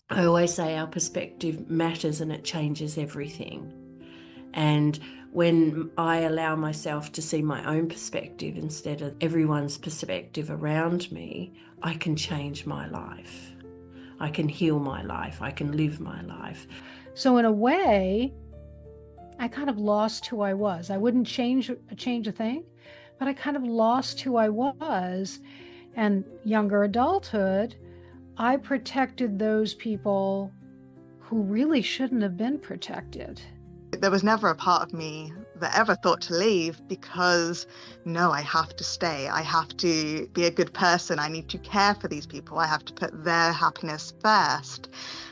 I always say our perspective matters and it changes everything. And when I allow myself to see my own perspective instead of everyone's perspective around me, I can change my life. I can heal my life. I can live my life. So in a way, I kind of lost who I was. I wouldn't change a thing, but I kind of lost who I was. And younger adulthood, I protected those people who really shouldn't have been protected. There was never a part of me that ever thought to leave because, no, I have to stay. I have to be a good person. I need to care for these people. I have to put their happiness first.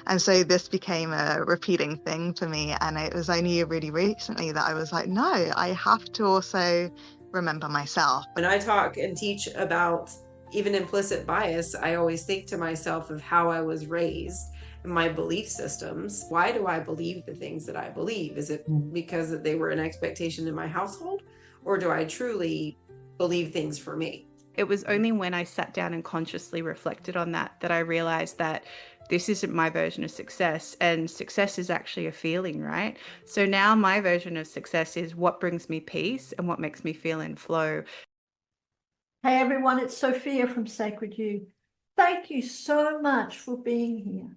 And so this became a repeating thing for me. And it was only really recently that I was like, no, I have to also remember myself. When I talk and teach about even implicit bias, I always think to myself of how I was raised, my belief systems. Why do I believe the things that I believe? Is it because they were an expectation in my household, or do I truly believe things for me? It was only when I sat down and consciously reflected on that I realized that this isn't my version of success, and success is actually a feeling, right? So now my version of success is what brings me peace and what makes me feel in flow. Hey everyone, it's Sophia from Sacred You. Thank you so much for being here.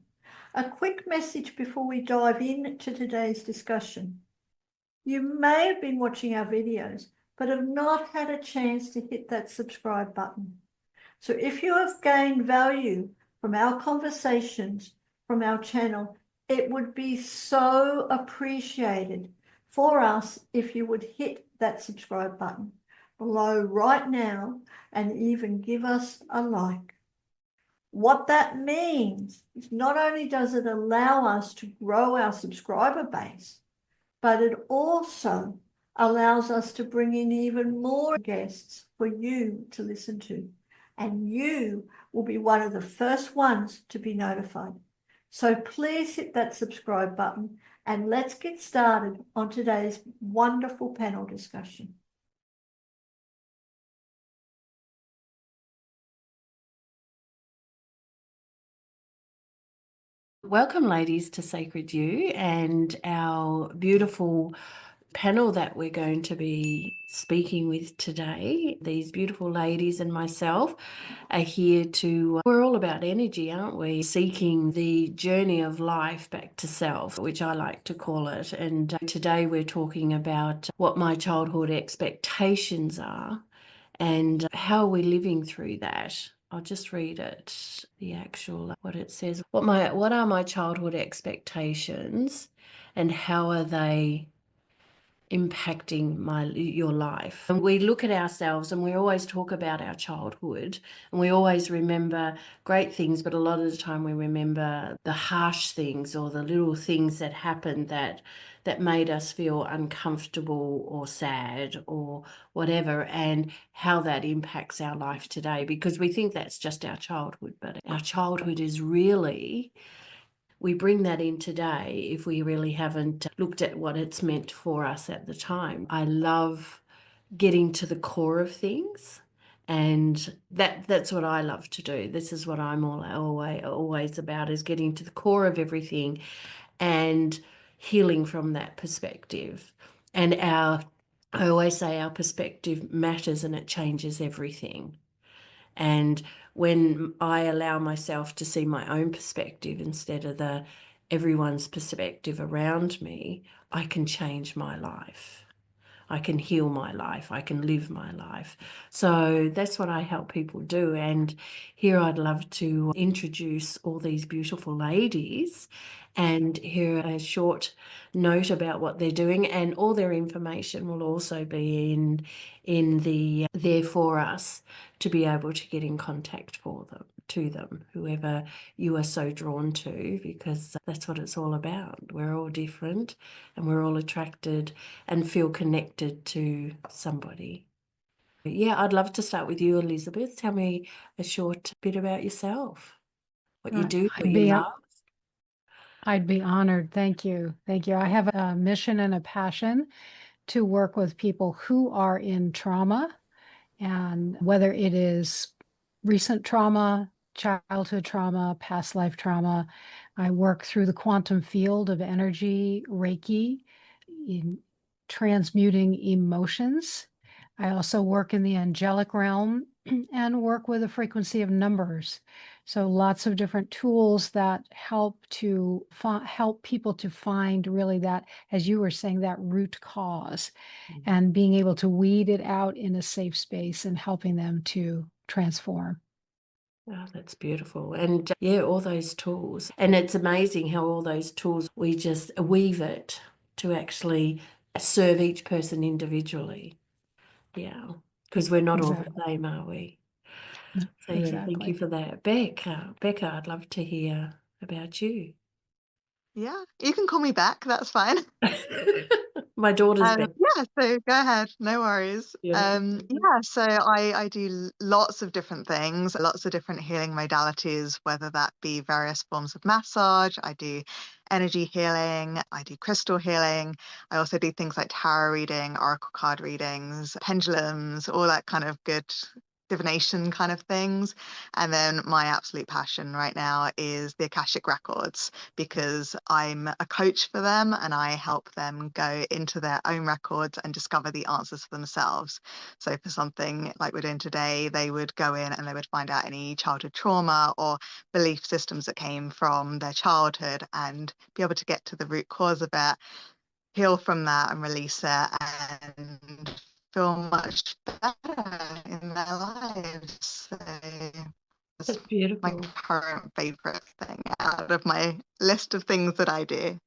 A quick message before we dive into today's discussion. You may have been watching our videos, but have not had a chance to hit that subscribe button. So if you have gained value from our conversations, from our channel, it would be so appreciated for us if you would hit that subscribe button below right now and even give us a like. What that means is not only does it allow us to grow our subscriber base, but it also allows us to bring in even more guests for you to listen to. And you will be one of the first ones to be notified. So please hit that subscribe button and let's get started on today's wonderful panel discussion. Welcome, ladies, to Sacred You and our beautiful panel that we're going to be speaking with today. These beautiful ladies and myself are here to, we're all about energy, aren't we? Seeking the journey of life back to self, which I like to call it. And today we're talking about what my childhood expectations are and how are we living through that. I'll just read it, the actual, what it says. What are my childhood expectations and how are they impacting your life? And we look at ourselves and we always talk about our childhood and we always remember great things, but a lot of the time we remember the harsh things or the little things that happened that made us feel uncomfortable or sad or whatever, and how that impacts our life today, because we think that's just our childhood, but our childhood is really, we bring that in today if we really haven't looked at what it's meant for us at the time. I love getting to the core of things, and that's what I love to do. This is what I'm always about, is getting to the core of everything and healing from that perspective. And I always say our perspective matters and it changes everything. And when I allow myself to see my own perspective instead of everyone's perspective around me, I can change my life. I can heal my life. I can live my life. So that's what I help people do. And here I'd love to introduce all these beautiful ladies and hear a short note about what they're doing, and all their information will also be in the there for us to be able to get in contact to them, whoever you are so drawn to, because that's what it's all about. We're all different and we're all attracted and feel connected to somebody. Yeah, I'd love to start with you, Elizabeth. Tell me a short bit about yourself, what you do, what you love. I'd be honored. Thank you. Thank you. I have a mission and a passion to work with people who are in trauma, and whether it is recent trauma, childhood trauma, past life trauma. I work through the quantum field of energy, Reiki, in transmuting emotions. I also work in the angelic realm and work with a frequency of numbers. So lots of different tools that help to help people to find really that, as you were saying, that root cause, and being able to weed it out in a safe space and helping them to transform. Oh, that's beautiful. And yeah, all those tools. And it's amazing how all those tools, we just weave it to actually serve each person individually. Yeah, because we're not all the Exactly. same, are we? So yeah, thank Exactly. you for that. Becca, I'd love to hear about you. Yeah, you can call me back. That's fine. My daughter's Becca. Yeah, so go ahead, no worries. Beautiful. Yeah, so I do lots of different things, lots of different healing modalities, whether that be various forms of massage. I do energy healing, I do crystal healing. I also do things like tarot reading, oracle card readings, pendulums, all that kind of good divination kind of things. And then my absolute passion right now is the Akashic Records, because I'm a coach for them and I help them go into their own records and discover the answers for themselves. So for something like we're doing today, they would go in and they would find out any childhood trauma or belief systems that came from their childhood and be able to get to the root cause of it, heal from that and release it, and feel much better in their lives. So That's that's my beautiful. current favorite thing out of my list of things that I do.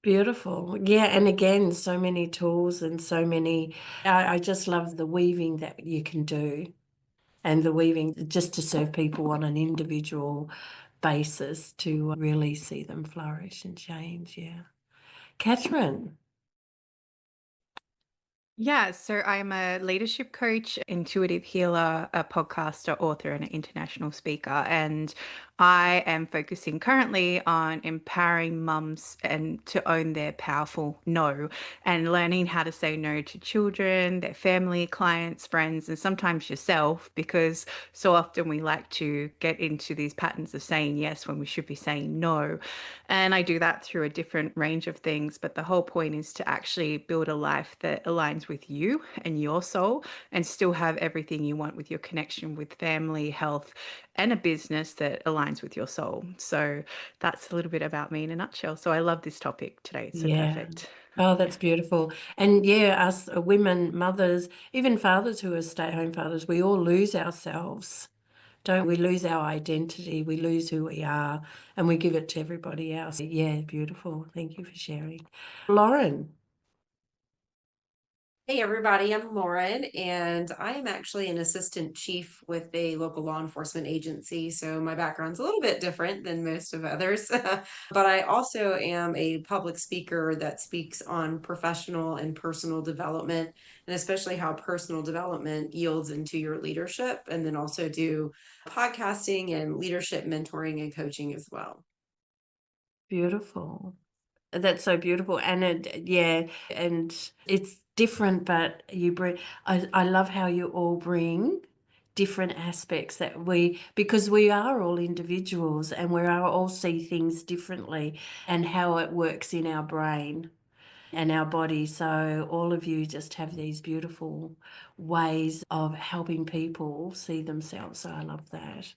Beautiful. Yeah, and again, so many tools and so many. I just love the weaving that you can do, and the weaving just to serve people on an individual basis to really see them flourish and change. Yeah. Catherine. Yeah, so I'm a leadership coach, intuitive healer, a podcaster, author, and an international speaker. And I am focusing currently on empowering mums and to own their powerful no, and learning how to say no to children, their family, clients, friends, and sometimes yourself, because so often we like to get into these patterns of saying yes when we should be saying no. And I do that through a different range of things. But the whole point is to actually build a life that aligns with you and your soul and still have everything you want with your connection with family, health, and a business that aligns with your soul. So that's a little bit about me in a nutshell. So I love this topic today. It's so Yeah. perfect. Oh, that's beautiful. And yeah, us women, mothers, even fathers who are stay-at-home fathers, we all lose ourselves. Don't we? Lose our identity, we lose who we are, and we give it to everybody else. Yeah, beautiful. Thank you for sharing. Lauren. Hey everybody, I'm Lauren, and I am actually an assistant chief with a local law enforcement agency. So my background's a little bit different than most of others. But I also am a public speaker that speaks on professional and personal development, and especially how personal development yields into your leadership, and then also do podcasting and leadership mentoring and coaching as well. Beautiful. That's so beautiful. And yeah, and it's different, but you bring, I love how you all bring different aspects because we are all individuals and we are all see things differently and how it works in our brain and our body. So all of you just have these beautiful ways of helping people see themselves. So I love that.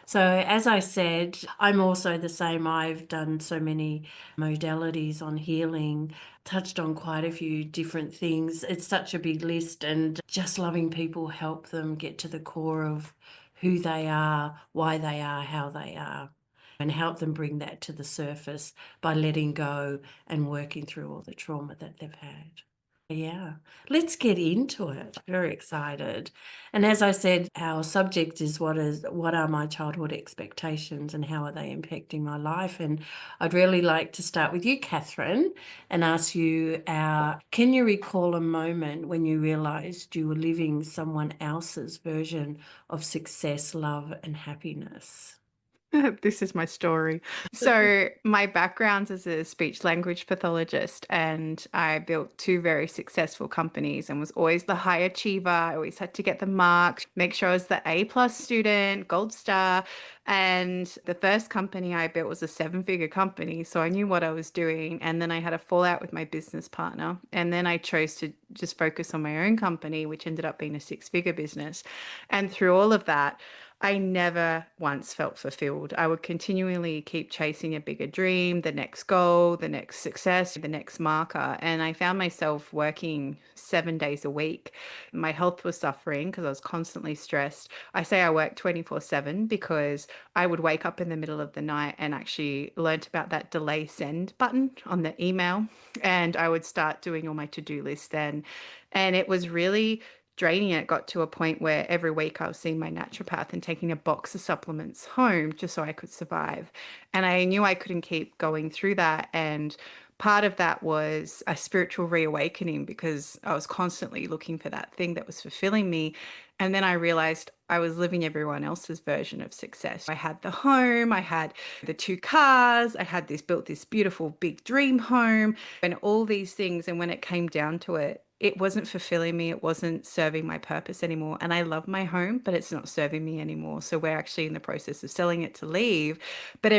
So as I said, I'm also the same. I've done so many modalities on healing, touched on quite a few different things. It's such a big list, and just loving people help them get to the core of who they are, why they are, how they are, and help them bring that to the surface by letting go and working through all the trauma that they've had. Yeah, let's get into it. Very excited. And as I said, our subject is what are my childhood expectations and how are they impacting my life? And I'd really like to start with you, Catherine, and ask you, can you recall a moment when you realized you were living someone else's version of success, love, and happiness? This is my story. So, my background is a speech language pathologist, and I built two very successful companies and was always the high achiever. I always had to get the marks, make sure I was the A plus student, gold star. And the first company I built was a seven-figure company. So I knew what I was doing. And then I had a fallout with my business partner. And then I chose to just focus on my own company, which ended up being a six-figure business. And through all of that, I never once felt fulfilled. I would continually keep chasing a bigger dream, the next goal, the next success, the next marker. And I found myself working 7 days a week. My health was suffering because I was constantly stressed. I say I worked 24/7 because I would wake up in the middle of the night and actually learnt about that delay send button on the email. And I would start doing all my to-do lists then. And it was really draining. It got to a point where every week I was seeing my naturopath and taking a box of supplements home just so I could survive. And I knew I couldn't keep going through that. And part of that was a spiritual reawakening because I was constantly looking for that thing that was fulfilling me. And then I realized I was living everyone else's version of success. I had the home, I had the two cars, I had built this beautiful big dream home and all these things. And when it came down to it, it wasn't fulfilling me. It wasn't serving my purpose anymore. And I love my home, but it's not serving me anymore. So we're actually in the process of selling it to leave. But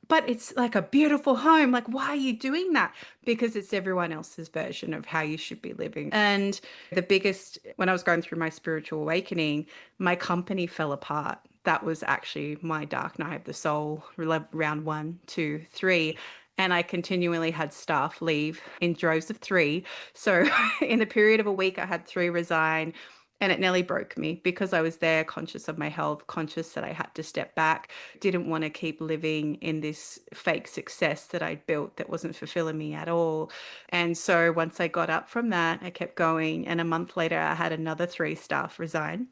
but it's like a beautiful home. Like, why are you doing that? Because it's everyone else's version of how you should be living. And when I was going through my spiritual awakening, my company fell apart. That was actually my dark night of the soul, round 1, 2, 3. And I continually had staff leave in droves of 3. So in the period of a week, I had 3 resign. And it nearly broke me because I was there conscious of my health, conscious that I had to step back, didn't want to keep living in this fake success that I'd built that wasn't fulfilling me at all. And so once I got up from that, I kept going. And a month later, I had another 3 staff resign.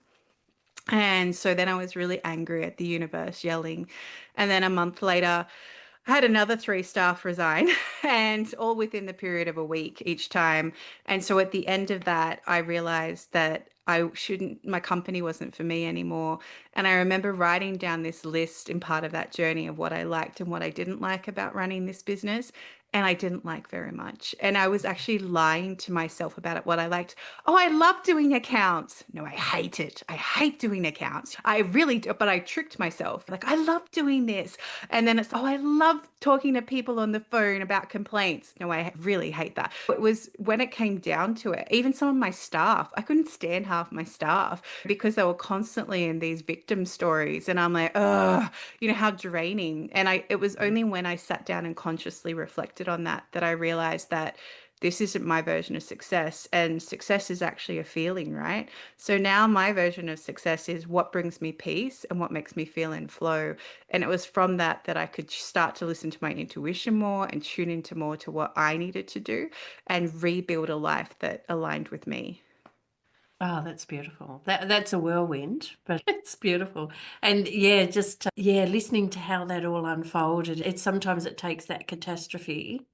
And so then I was really angry at the universe, yelling. And then a month later, I had another 3 staff resign, and all within the period of a week each time. And so at the end of that, I realized that my company wasn't for me anymore. And I remember writing down this list in part of that journey of what I liked and what I didn't like about running this business. And I didn't like very much. And I was actually lying to myself about it, what I liked. Oh, I love doing accounts. No, I hate it. I hate doing accounts. I really do. But I tricked myself. Like, I love doing this. And then oh, I love talking to people on the phone about complaints. No, I really hate that. It was when it came down to it, even some of my staff, I couldn't stand half my staff because they were constantly in these victim stories. And I'm like, oh, how draining. And it was only when I sat down and consciously reflected on that I realized that this isn't my version of success, and success is actually a feeling, right? So now my version of success is what brings me peace and what makes me feel in flow. And it was from that I could start to listen to my intuition more and tune into more to what I needed to do and rebuild a life that aligned with me. Oh, that's beautiful. That's a whirlwind, but it's beautiful. And yeah, just listening to how that all unfolded. Sometimes it takes that catastrophe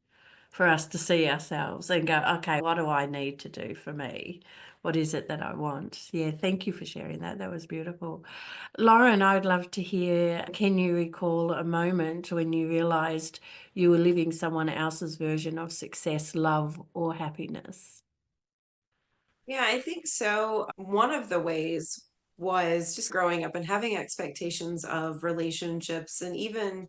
for us to see ourselves and go, okay, what do I need to do for me? What is it that I want? Yeah, thank you for sharing that. That was beautiful. Lauren, I'd love to hear, can you recall a moment when you realized you were living someone else's version of success, love, or happiness? Yeah, I think so. One of the ways was just growing up and having expectations of relationships, and even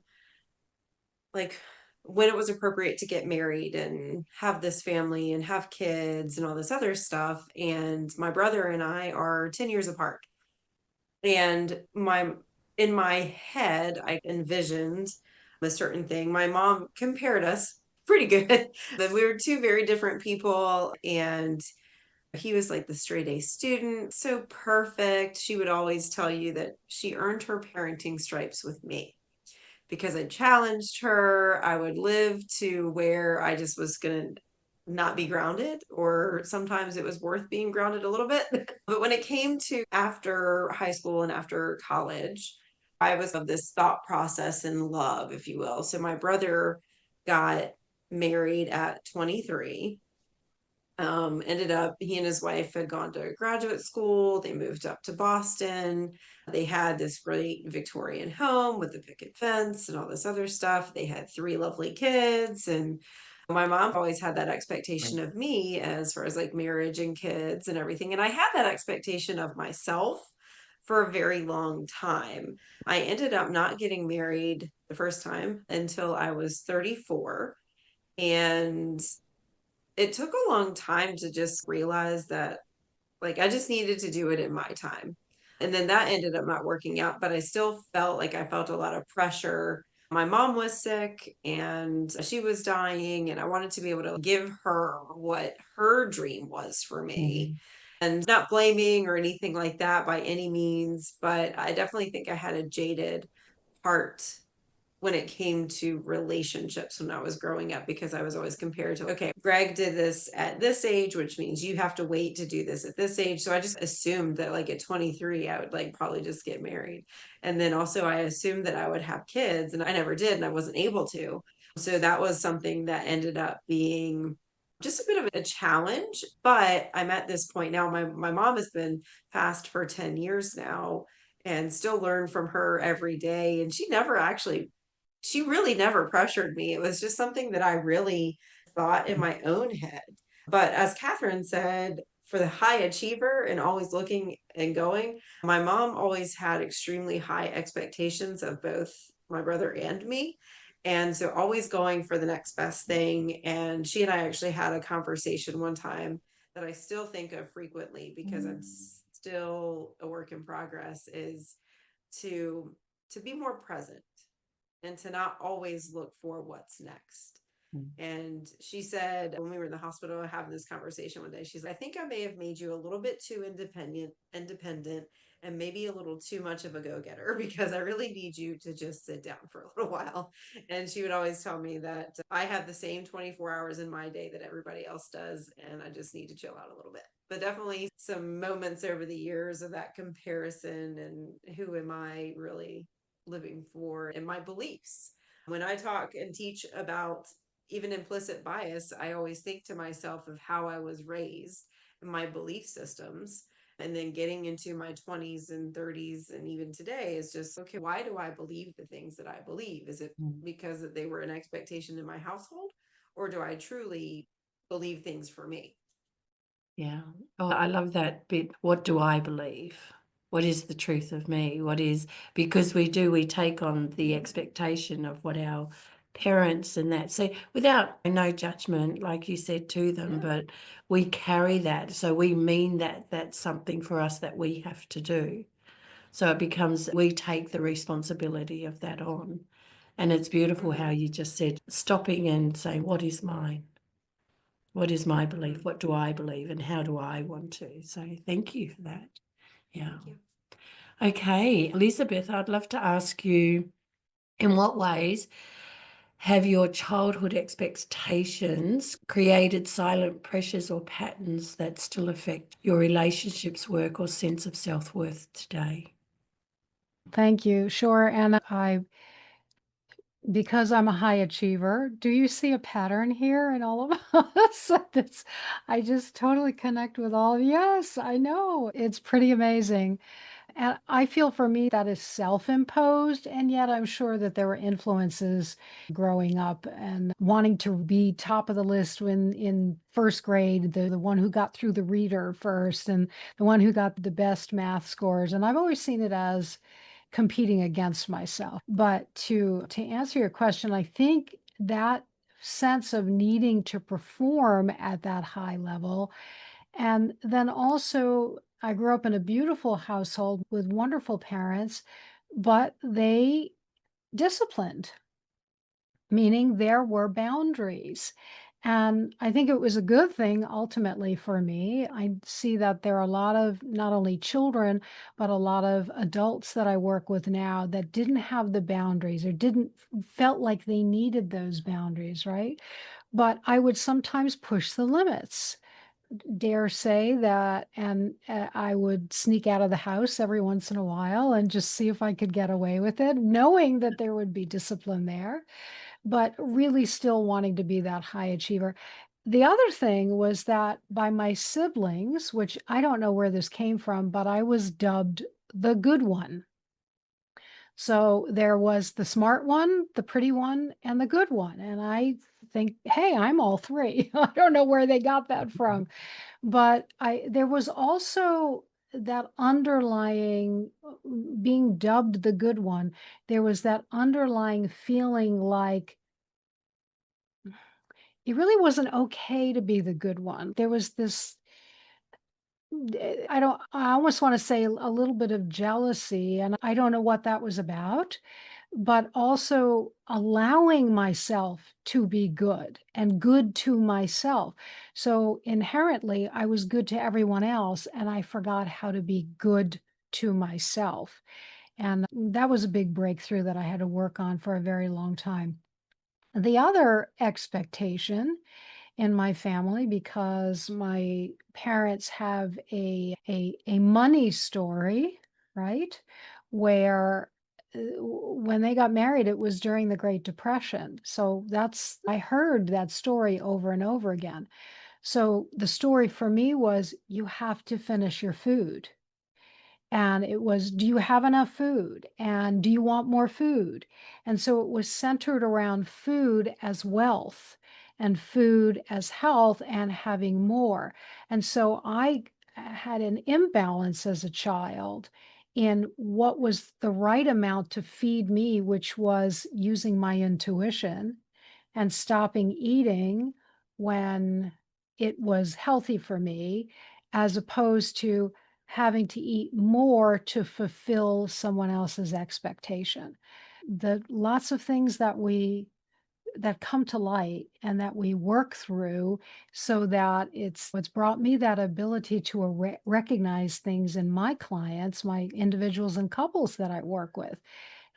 like when it was appropriate to get married and have this family and have kids and all this other stuff. And my brother and I are 10 years apart. And in my head, I envisioned a certain thing. My mom compared us pretty good, that we were two very different people. And he was like the straight A student, so perfect. She would always tell you that she earned her parenting stripes with me because I challenged her. I would live to where I just was going to not be grounded, or sometimes it was worth being grounded a little bit. But when it came to after high school and after college, I was of this thought process in love, if you will. So my brother got married at 23. Ended up, he and his wife had gone to graduate school. They moved up to Boston. They had this great Victorian home with the picket fence and all this other stuff. They had 3 lovely kids. And my mom always had that expectation of me as far as like marriage and kids and everything. And I had that expectation of myself for a very long time. I ended up not getting married the first time until I was 34. And it took a long time to just realize that like I just needed to do it in my time. And then that ended up not working out, but I still felt like I felt a lot of pressure. My mom was sick and she was dying, and I wanted to be able to give her what her dream was for me. And not blaming or anything like that by any means, but I definitely think I had a jaded heart when it came to relationships when I was growing up, because I was always compared to, okay, Greg did this at this age, which means you have to wait to do this at this age. So I just assumed that like at 23, I would like probably just get married. And then also I assumed that I would have kids, and I never did, and I wasn't able to. So that was something that ended up being just a bit of a challenge. But I'm at this point now. My mom has been passed for 10 years now and still learn from her every day. And she really never pressured me. It was just something that I really thought in my own head. But as Catherine said, for the high achiever and always looking and going, my mom always had extremely high expectations of both my brother and me. And so always going for the next best thing. And she and I actually had a conversation one time that I still think of frequently, because I'm still a work in progress, is to be more present and to not always look for what's next. And she said, when we were in the hospital having this conversation one day, she's like, I think I may have made you a little bit too independent, and maybe a little too much of a go-getter, because I really need you to just sit down for a little while. And she would always tell me that I have the same 24 hours in my day that everybody else does, and I just need to chill out a little bit. But definitely some moments over the years of that comparison and who am I really living for, and my beliefs. When I talk and teach about even implicit bias, I always think to myself of how I was raised and my belief systems. And then getting into my 20s and 30s and even today is just, okay, why do I believe the things that I believe? Is it because they were an expectation in my household, or do I truly believe things for me? Yeah. Oh, I love that bit. What do I believe? What is the truth of me? Because we take on the expectation of what our parents and that. So without no judgment, like you said, to them, but we carry that. So we mean that that's something for us that we have to do. So it becomes, we take the responsibility of that on. And it's beautiful how you just said, stopping and saying, what is mine? What is my belief? What do I believe? And how do I want to? So thank you for that. Yeah. Okay, Elizabeth, I'd love to ask you, in what ways have your childhood expectations created silent pressures or patterns that still affect your relationships, work, or sense of self-worth today? Thank you. Sure. And because I'm a high achiever, do you see a pattern here in all of us? I just totally connect with all. Yes, I know. It's pretty amazing. And I feel for me that is self-imposed, and yet I'm sure that there were influences growing up and wanting to be top of the list when in first grade, the one who got through the reader first and the one who got the best math scores. And I've always seen it as competing against myself. But to answer your question, I think that sense of needing to perform at that high level, and then also I grew up in a beautiful household with wonderful parents, but they disciplined, meaning there were boundaries. And I think it was a good thing ultimately for me. I see that there are a lot of not only children, but a lot of adults that I work with now that didn't have the boundaries or didn't felt like they needed those boundaries, right? But I would sometimes push the limits, dare say that, and I would sneak out of the house every once in a while and just see if I could get away with it, knowing that there would be discipline there, but really still wanting to be that high achiever. the other thing was that by my siblings, which I don't know where this came from, but I was dubbed the good one. So there was the smart one, the pretty one, and the good one. And I think, hey, I'm all three. I don't know where they got that from. But there was also that underlying being dubbed the good one. There was that underlying feeling like it really wasn't okay to be the good one. There was this I almost want to say a little bit of jealousy, and I don't know what that was about, but also allowing myself to be good and good to myself. So inherently, I was good to everyone else, and I forgot how to be good to myself. And that was a big breakthrough that I had to work on for a very long time. The other expectation in my family, because my parents have a money story, right? Where when they got married, it was during the Great Depression. So I heard that story over and over again. So the story for me was you have to finish your food. And it was, do you have enough food? And do you want more food? And so it was centered around food as wealth and food as health and having more. And so I had an imbalance as a child in what was the right amount to feed me, which was using my intuition and stopping eating when it was healthy for me, as opposed to having to eat more to fulfill someone else's expectation. The lots of things that come to light and that we work through, so that it's brought me that ability to recognize things in my clients, my individuals and couples that I work with,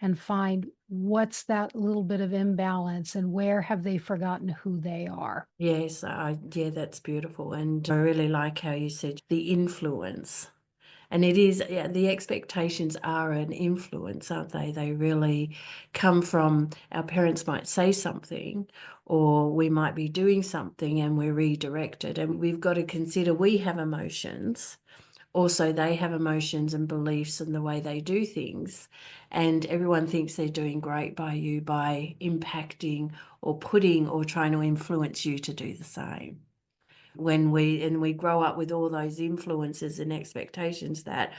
and find what's that little bit of imbalance and where have they forgotten who they are. Yes, yeah, that's beautiful. And I really like how you said the influence. And it is, yeah, the expectations are an influence, aren't they? They really come from, our parents might say something, or we might be doing something and we're redirected. And we've got to consider we have emotions. Also, they have emotions and beliefs and the way they do things. And everyone thinks they're doing great by you by impacting or putting or trying to influence you to do the same. When we grow up with all those influences and expectations, that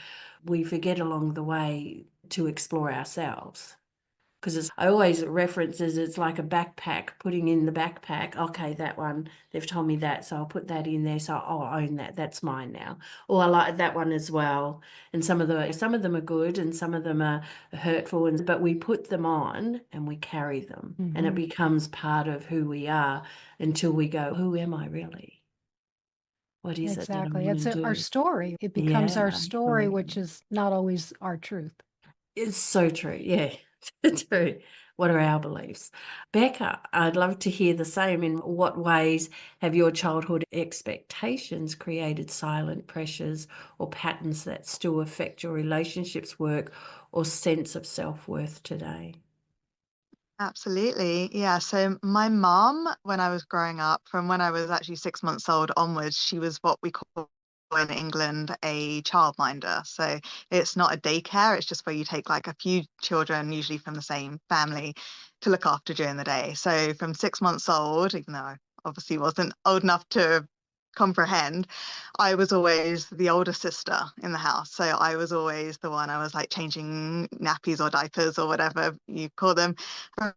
we forget along the way to explore ourselves. Because I always reference it's like a backpack, putting in the backpack. Okay, that one, they've told me that, so I'll put that in there. So I'll own that. That's mine now. Or I like that one as well. And some of them are good and some of them are hurtful. But we put them on and we carry them, and it becomes part of who we are until we go, who am I really? What is it that I Exactly. want It's to do? our story. It becomes our Yeah, story, which absolutely. is not always our truth. It's so true. Yeah, true. What are our beliefs? Becca, I'd love to hear the same. In what ways have your childhood expectations created silent pressures or patterns that still affect your relationships, work, or sense of self-worth today? Absolutely. Yeah. So my mom, when I was growing up, from when I was actually 6 months old onwards, she was what we call in England a childminder. So it's not a daycare, it's just where you take like a few children, usually from the same family, to look after during the day. So from 6 months old, even though I obviously wasn't old enough to comprehend, I was always the older sister in the house. So I was always the one, I was like changing nappies or diapers or whatever you call them from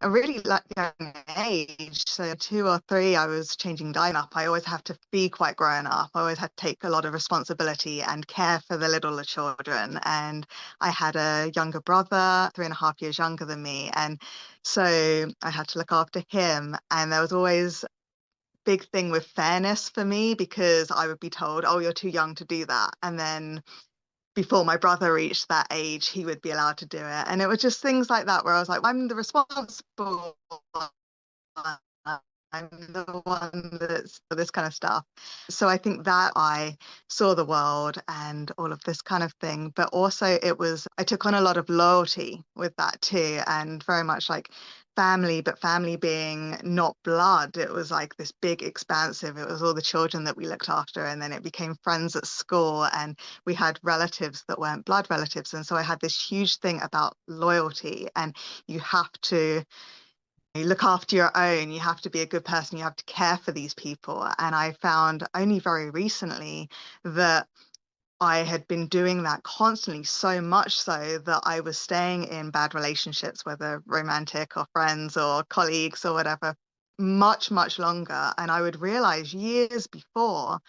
a really like young age. So 2 or 3, I was changing diapers. I always have to be quite grown up. I always had to take a lot of responsibility and care for the littler children. And I had a younger brother, 3.5 years younger than me. And so I had to look after him. And there was always big thing with fairness for me, because I would be told, oh, you're too young to do that. And then before my brother reached that age, he would be allowed to do it. And it was just things like that where I was like, I'm the responsible one. I'm the one that's for this kind of stuff. So I think that I saw the world and all of this kind of thing. But also I took on a lot of loyalty with that too. And very much like family, but family being not blood. It was like this big expansive, it was all the children that we looked after, and then it became friends at school, and we had relatives that weren't blood relatives. And so I had this huge thing about loyalty, and you have to look after your own, you have to be a good person, you have to care for these people. And I found only very recently that I had been doing that constantly, so much so that I was staying in bad relationships, whether romantic or friends or colleagues or whatever, much, much longer. And I would realize years before,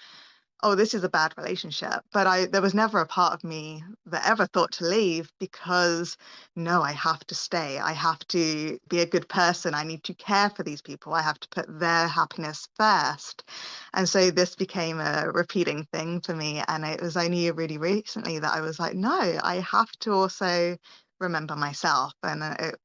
oh, this is a bad relationship. But there was never a part of me that ever thought to leave, because no, I have to stay. I have to be a good person. I need to care for these people. I have to put their happiness first. And so this became a repeating thing for me. And it was only really recently that I was like, no, I have to also remember myself. And it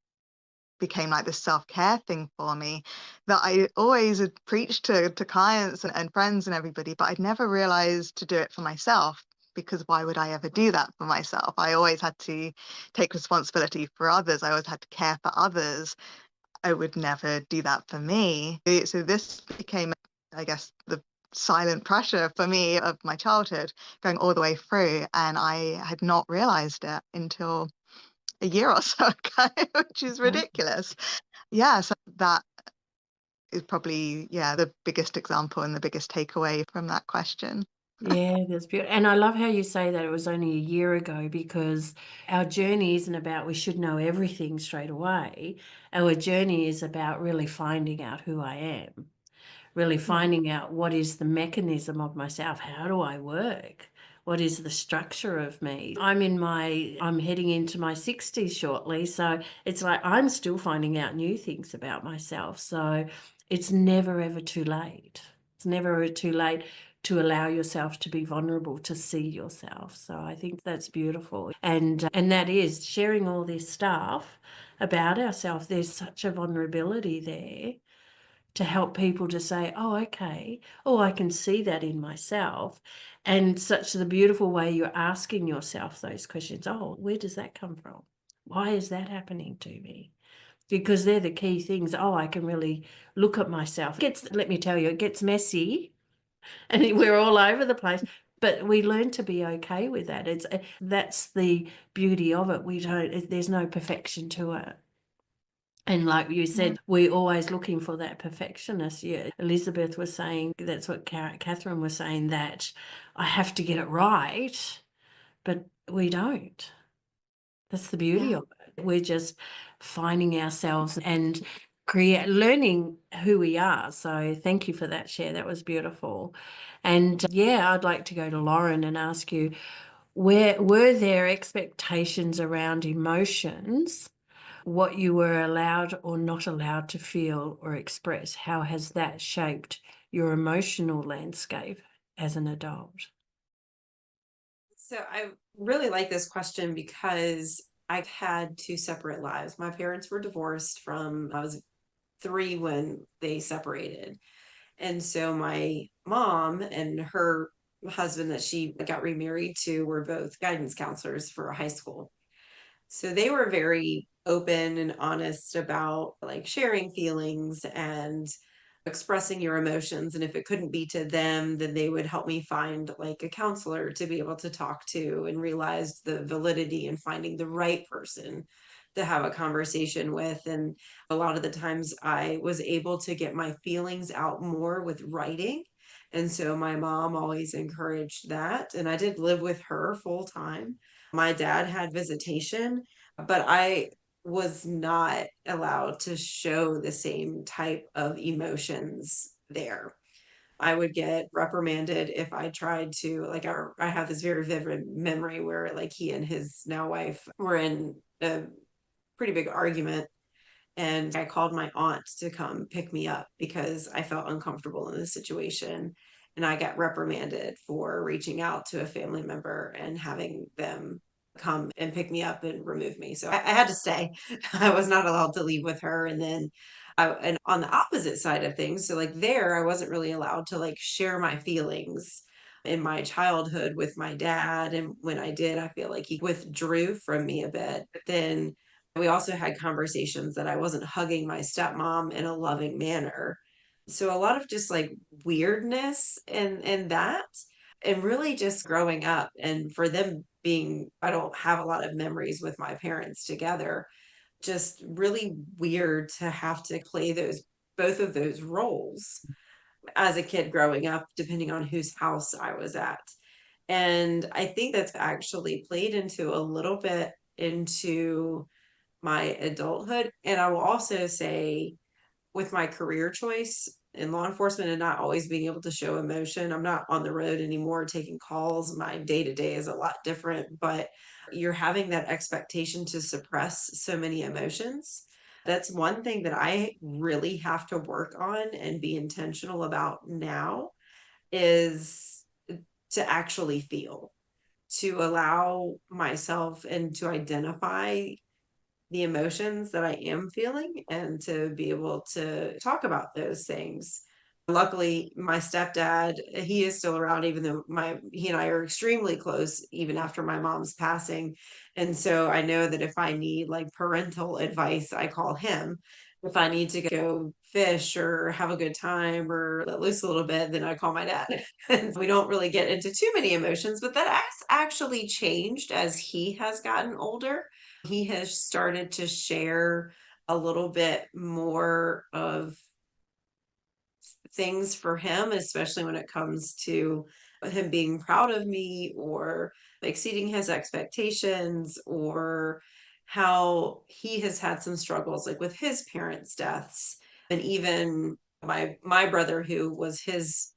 became like this self-care thing for me that I always had preached to clients and friends and everybody, but I'd never realized to do it for myself, because why would I ever do that for myself? I always had to take responsibility for others. I always had to care for others. I would never do that for me. So this became, I guess, the silent pressure for me of my childhood going all the way through, and I had not realized it until a year or so ago, which is ridiculous. Yeah, so that is probably, the biggest example and the biggest takeaway from that question. Yeah, that's beautiful. And I love how you say that it was only a year ago, because our journey isn't about we should know everything straight away. Our journey is about really finding out who I am, really finding out what is the mechanism of myself. How do I work? What is the structure of me? I'm heading into my 60s shortly. So it's like I'm still finding out new things about myself. So it's never, ever too late. It's never ever too late to allow yourself to be vulnerable, to see yourself. So I think that's beautiful. And that is sharing all this stuff about ourselves. There's such a vulnerability there to help people to say, oh, okay, oh, I can see that in myself. And such the beautiful way you're asking yourself those questions. Oh, where does that come from? Why is that happening to me? Because they're the key things. Oh, I can really look at myself. Let me tell you, it gets messy and we're all over the place. But we learn to be okay with that. That's the beauty of it. There's no perfection to it. And like you said, we're always looking for that perfectionist. Yeah, Elizabeth was saying, that's what Catherine was saying, that I have to get it right, but we don't. That's the beauty of it. We're just finding ourselves and learning who we are. So thank you for that share. That was beautiful. And I'd like to go to Lauren and ask you, were there expectations around emotions, what you were allowed or not allowed to feel or express? How has that shaped your emotional landscape as an adult? So I really like this question because I've had two separate lives. My parents were divorced from I was 3 when they separated. And so my mom and her husband that she got remarried to were both guidance counselors for a high school. So they were very open and honest about like sharing feelings and expressing your emotions. And if it couldn't be to them, then they would help me find like a counselor to be able to talk to, and realize the validity in finding the right person to have a conversation with. And a lot of the times I was able to get my feelings out more with writing. And so my mom always encouraged that. And I did live with her full time. My dad had visitation, but I was not allowed to show the same type of emotions there. I would get reprimanded if I tried to, like, I have this very vivid memory where, like, he and his now wife were in a pretty big argument. And I called my aunt to come pick me up because I felt uncomfortable in the situation. And I got reprimanded for reaching out to a family member and having them come and pick me up and remove me. So I had to stay. I was not allowed to leave with her. And then and on the opposite side of things, so like there, I wasn't really allowed to like share my feelings in my childhood with my dad. And when I did, I feel like he withdrew from me a bit. But then We also had conversations that I wasn't hugging my stepmom in a loving manner. So a lot of just like weirdness and that, and really just growing up, and for them being, I don't have a lot of memories with my parents together, just really weird to have to play those, both of those roles as a kid growing up, depending on whose house I was at. And I think that's actually played into a little bit into my adulthood. And I will also say, with my career choice in law enforcement and not always being able to show emotion, I'm not on the road anymore taking calls. My day to day is a lot different, but you're having that expectation to suppress so many emotions. That's one thing that I really have to work on and be intentional about now, is to actually feel, to allow myself and to identify the emotions that I am feeling and to be able to talk about those things. Luckily, my stepdad, he is still around, even though he and I are extremely close, even after my mom's passing. And so I know that if I need like parental advice, I call him. If I need to go fish or have a good time or let loose a little bit, then I call my dad. And we don't really get into too many emotions, but that has actually changed as he has gotten older. He has started to share a little bit more of things for him, especially when it comes to him being proud of me or exceeding his expectations, or how he has had some struggles like with his parents' deaths. And even my brother, who was his,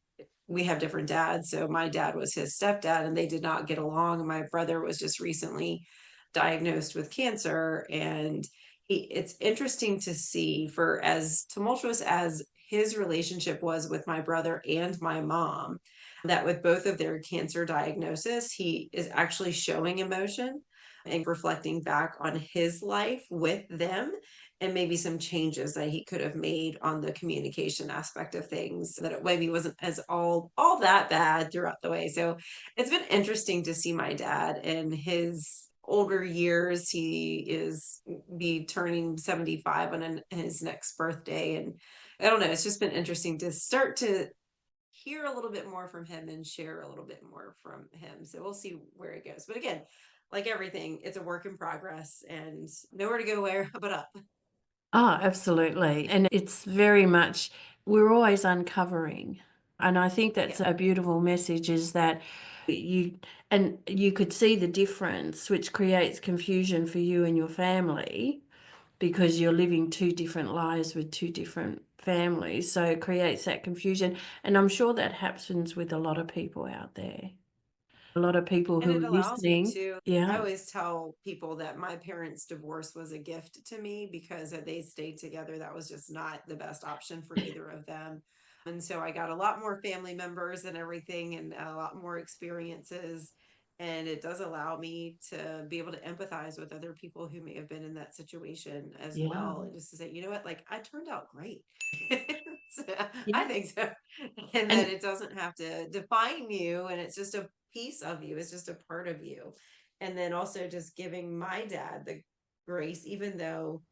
we have different dads, so my dad was his stepdad and they did not get along. My brother was just recently diagnosed with cancer, and it's interesting to see, for as tumultuous as his relationship was with my brother and my mom, that with both of their cancer diagnosis, he is actually showing emotion and reflecting back on his life with them, and maybe some changes that he could have made on the communication aspect of things, that it maybe wasn't as all that bad throughout the way. So it's been interesting to see my dad in his older years. He is be turning 75 on his next birthday, and I don't know, it's just been interesting to start to hear a little bit more from him and share a little bit more from him. So we'll see where it goes. But again, like everything, it's a work in progress and nowhere to go where but up. Oh, absolutely. And it's very much, we're always uncovering. And I think that's a beautiful message, is that you could see the difference, which creates confusion for you and your family, because you're living two different lives with two different families. So it creates that confusion. And I'm sure that happens with a lot of people out there. A lot of people And who it are allows me listening. to, I Yeah. always tell people that my parents' divorce was a gift to me, because had they stayed together, that was just not the best option for either of them. And so I got a lot more family members and everything, and a lot more experiences. And it does allow me to be able to empathize with other people who may have been in that situation as Yeah. well. And just to say, you know what, like I turned out great. So, Yeah. I think so. And that And it doesn't have to define you, and it's just a piece of you, it's just a part of you. And then also just giving my dad the grace, even though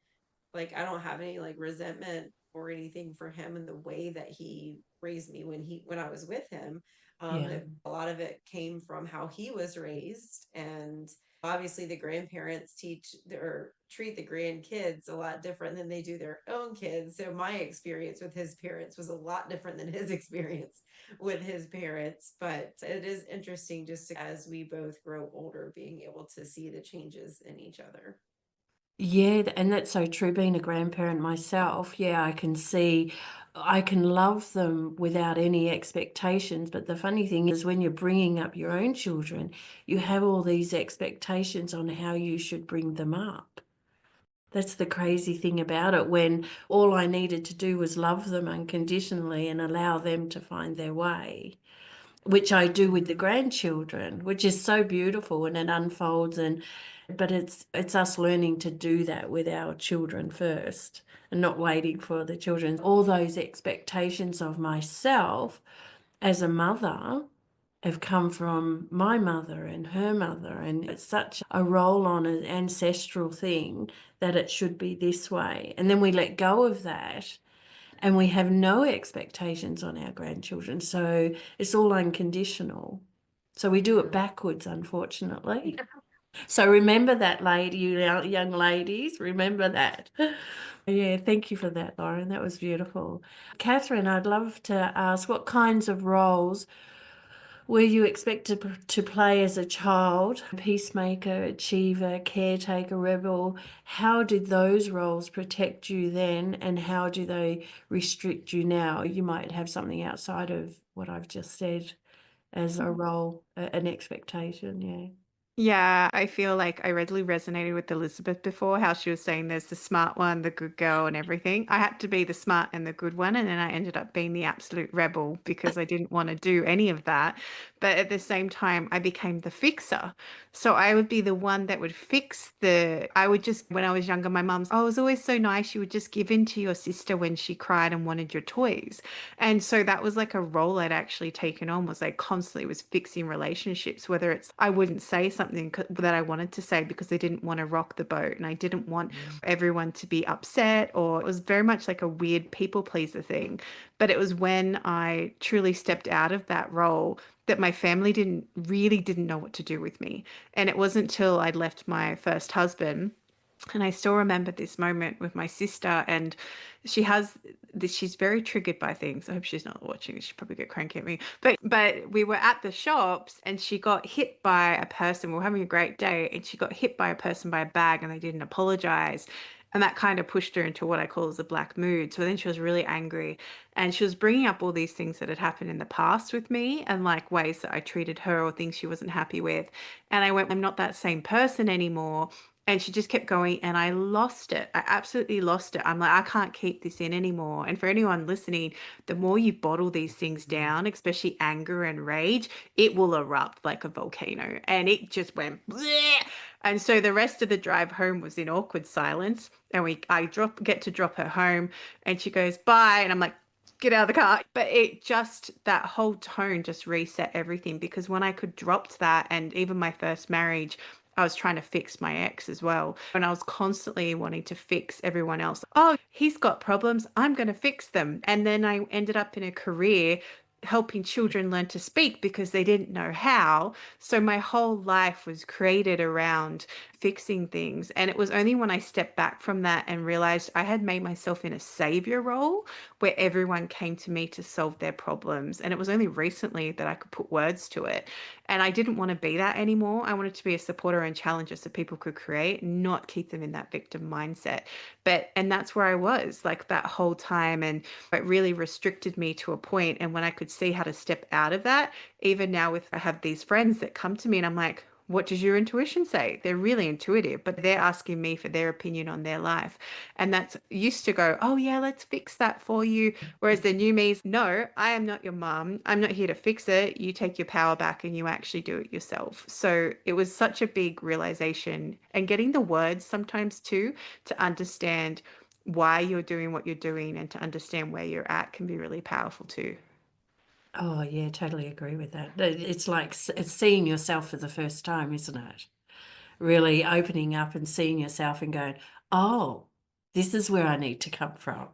like I don't have any like resentment or anything for him in the way that he raised me when I was with him. yeah. A lot of it came from how he was raised, and obviously the grandparents teach or treat the grandkids a lot different than they do their own kids. So my experience with his parents was a lot different than his experience with his parents. But it is interesting, just as we both grow older, being able to see the changes in each other. Yeah, and that's so true. Being a grandparent myself, yeah, I can see, I can love them without any expectations. But the funny thing is, when you're bringing up your own children, you have all these expectations on how you should bring them up. That's the crazy thing about it, when all I needed to do was love them unconditionally and allow them to find their way, which I do with the grandchildren, which is so beautiful, and it unfolds. But it's us learning to do that with our children first, and not waiting for the children. All those expectations of myself as a mother have come from my mother and her mother, and it's such a roll on an ancestral thing that it should be this way. And then we let go of that and we have no expectations on our grandchildren. So it's all unconditional. So we do it backwards, unfortunately. So remember that, you young ladies, remember that. Yeah, thank you for that, Lauren. That was beautiful. Catherine, I'd love to ask, what kinds of roles were you expected to play as a child? Peacemaker, achiever, caretaker, rebel. How did those roles protect you then, and how do they restrict you now? You might have something outside of what I've just said as a role, an expectation. Yeah. Yeah, I feel like I readily resonated with Elizabeth before, how she was saying there's the smart one, the good girl, and everything. I had to be the smart and the good one, and then I ended up being the absolute rebel because I didn't want to do any of that. But at the same time, I became the fixer. So I would be the one that would fix I would just, when I was younger, my mum's, oh, it was always so nice. You would just give in to your sister when she cried and wanted your toys. And so that was like a role I'd actually taken on, was I constantly was fixing relationships, whether it's I wouldn't say something that I wanted to say because I didn't want to rock the boat and I didn't want everyone to be upset, or it was very much like a weird people pleaser thing. But it was when I truly stepped out of that role that my family didn't know what to do with me. And it wasn't until I'd left my first husband, and I still remember this moment with my sister, and she has this, she's very triggered by things. I hope she's not watching. She'd probably get cranky at me. But we were at the shops and she got hit by a person. We were having a great day and she got hit by a person by a bag and they didn't apologize. And that kind of pushed her into what I call as a black mood. So then she was really angry and she was bringing up all these things that had happened in the past with me and like ways that I treated her or things she wasn't happy with. And I went, I'm not that same person anymore. And she just kept going, and I lost it. I absolutely lost it. I'm like, I can't keep this in anymore. And for anyone listening, the more you bottle these things down, especially anger and rage, it will erupt like a volcano. And it just went bleh. And so the rest of the drive home was in awkward silence. And get to drop her home, and she goes, bye. And I'm like, get out of the car. But that whole tone just reset everything, because when I could drop that, and even my first marriage, I was trying to fix my ex as well. And I was constantly wanting to fix everyone else. Oh, he's got problems. I'm going to fix them. And then I ended up in a career helping children learn to speak because they didn't know how. So my whole life was created around fixing things. And it was only when I stepped back from that and realized I had made myself in a savior role where everyone came to me to solve their problems. And it was only recently that I could put words to it. And I didn't want to be that anymore. I wanted to be a supporter and challenger so people could create, not keep them in that victim mindset. And that's where I was like that whole time. And it really restricted me to a point. And when I could see how to step out of that, even now I have these friends that come to me and I'm like, what does your intuition say? They're really intuitive, but they're asking me for their opinion on their life. And that's used to go, oh yeah, let's fix that for you. Whereas the new me's, no, I am not your mom. I'm not here to fix it. You take your power back and you actually do it yourself. So it was such a big realization, and getting the words sometimes too, to understand why you're doing what you're doing and to understand where you're at can be really powerful too. Oh, yeah, totally agree with that. It's like it's seeing yourself for the first time, isn't it? Really opening up and seeing yourself and going, oh, this is where I need to come from.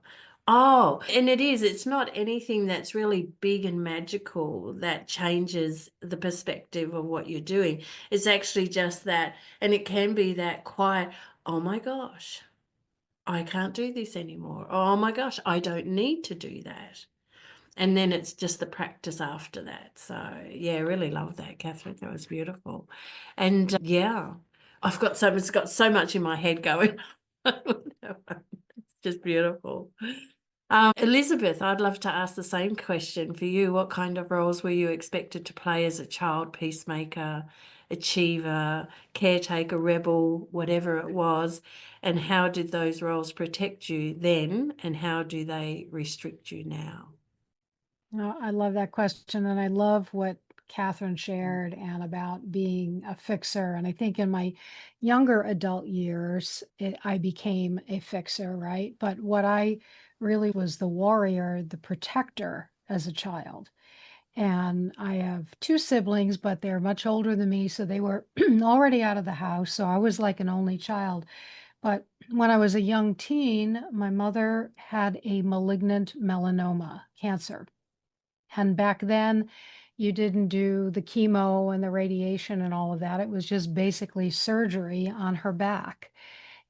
Oh, and it's not anything that's really big and magical that changes the perspective of what you're doing. It's actually just that, and it can be that quiet, oh my gosh, I can't do this anymore. Oh my gosh, I don't need to do that. And then it's just the practice after that. So yeah, I really love that, Catherine. That was beautiful. And yeah, it's got so much in my head going. It's just beautiful. Elizabeth, I'd love to ask the same question for you. What kind of roles were you expected to play as a child? Peacemaker, achiever, caretaker, rebel, whatever it was, and how did those roles protect you then, and how do they restrict you now? I love that question. And I love what Catherine shared and about being a fixer. And I think in my younger adult years, I became a fixer, right? But what I really was the warrior, the protector as a child. And I have two siblings, but they're much older than me, so they were already out of the house. So I was like an only child. But when I was a young teen, my mother had a malignant melanoma, cancer. And back then, you didn't do the chemo and the radiation and all of that. It was just basically surgery on her back.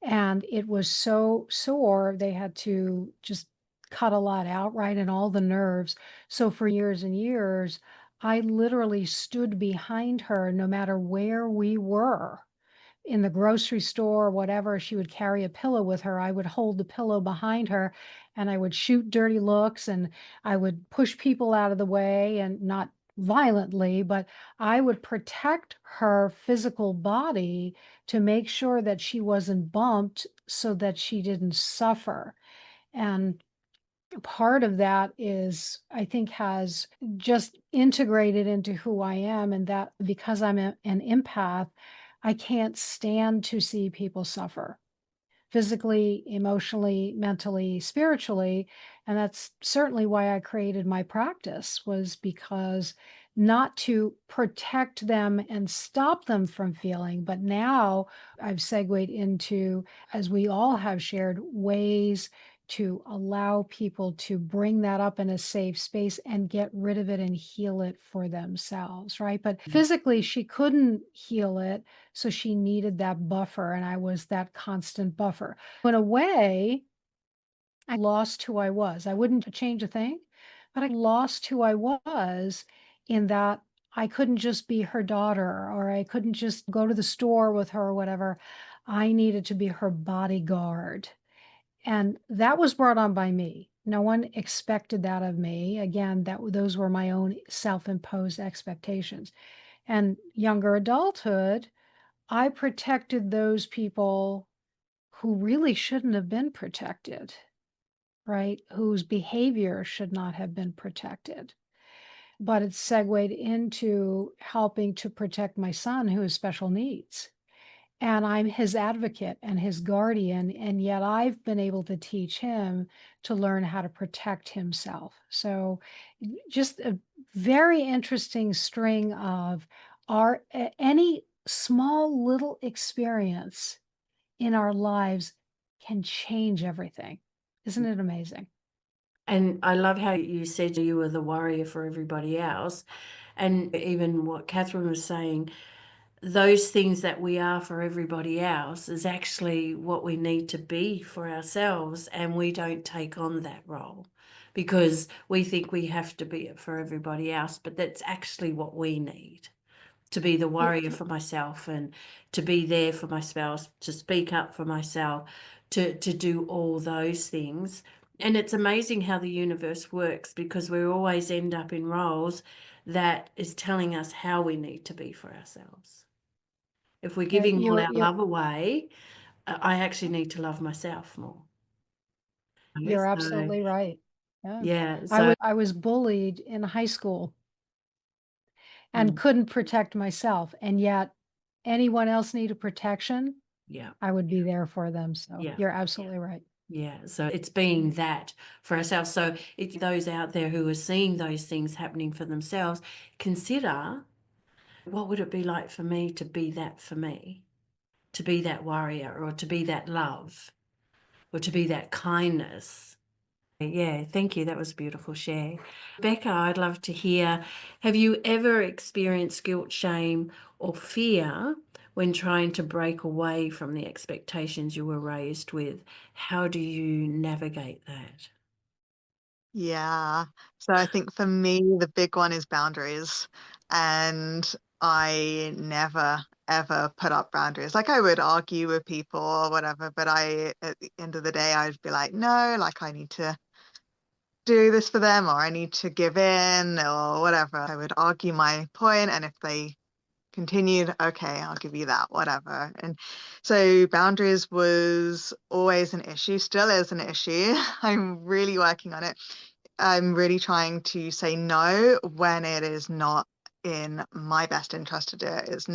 And it was so sore, they had to just cut a lot out, right? And all the nerves. So for years and years, I literally stood behind her no matter where we were in the grocery store or whatever. She would carry a pillow with her. I would hold the pillow behind her and I would shoot dirty looks and I would push people out of the way, and not violently, but I would protect her physical body to make sure that she wasn't bumped so that she didn't suffer. And part of that is, I think, has just integrated into who I am, and that because I'm an empath, I can't stand to see people suffer physically, emotionally, mentally, spiritually. And that's certainly why I created my practice, was because not to protect them and stop them from feeling, but now I've segued into, as we all have shared, ways to allow people to bring that up in a safe space and get rid of it and heal it for themselves, right? But physically, she couldn't heal it. So she needed that buffer, and I was that constant buffer. In a way, I lost who I was. I wouldn't change a thing, but I lost who I was, in that I couldn't just be her daughter, or I couldn't just go to the store with her or whatever. I needed to be her bodyguard. And that was brought on by me. No one expected that of me. Again, those were my own self-imposed expectations. And younger adulthood, I protected those people who really shouldn't have been protected, right? Whose behavior should not have been protected. But it segued into helping to protect my son who has special needs. And I'm his advocate and his guardian. And yet I've been able to teach him to learn how to protect himself. So just a very interesting string of any small little experience in our lives can change everything. Isn't it amazing? And I love how you said you were the warrior for everybody else. And even what Catherine was saying, those things that we are for everybody else is actually what we need to be for ourselves. And we don't take on that role because we think we have to be it for everybody else. But that's actually what we need. To be the warrior for myself, and to be there for my spouse, to speak up for myself, to do all those things. And it's amazing how the universe works, because we always end up in roles that is telling us how we need to be for ourselves. If we're giving all our love away, I actually need to love myself more. You're absolutely right. Yeah. So I was bullied in high school and couldn't protect myself. And yet anyone else needed protection, I would be there for them. So you're absolutely right. Yeah, so it's being that for ourselves. So it's those out there who are seeing those things happening for themselves, consider, what would it be like for me to be that for me, to be that warrior, or to be that love, or to be that kindness. Yeah, thank you. That was a beautiful share. Becca, I'd love to hear, have you ever experienced guilt, shame, or fear when trying to break away from the expectations you were raised with? How do you navigate that? Yeah. So I think for me, the big one is boundaries. And I never, ever put up boundaries. Like, I would argue with people or whatever, but at the end of the day, I'd be like, no, like, I need to do this for them, or I need to give in, or whatever. I would argue my point, and if they continued, okay, I'll give you that, whatever. And so boundaries was always an issue, still is an issue. I'm really working on it. I'm really trying to say no when it is not in my best interest to do it.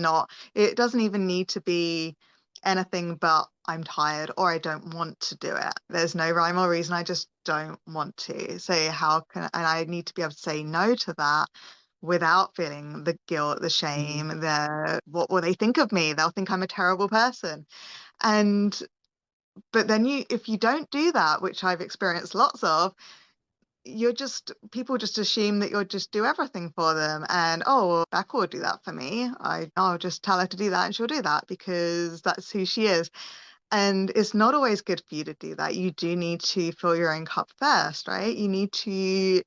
It doesn't even need to be anything but I'm tired or I don't want to do it. There's no rhyme or reason. I just don't want to. So and I need to be able to say no to that without feeling the guilt, the shame, the what will they think of me? They'll think I'm a terrible person. And but then if you don't do that, which I've experienced lots of, people just assume that you'll just do everything for them, and oh, well, Becca will do that for me. I'll just tell her to do that and she'll do that because that's who she is. And it's not always good for you to do that. You do need to fill your own cup first, right? You need to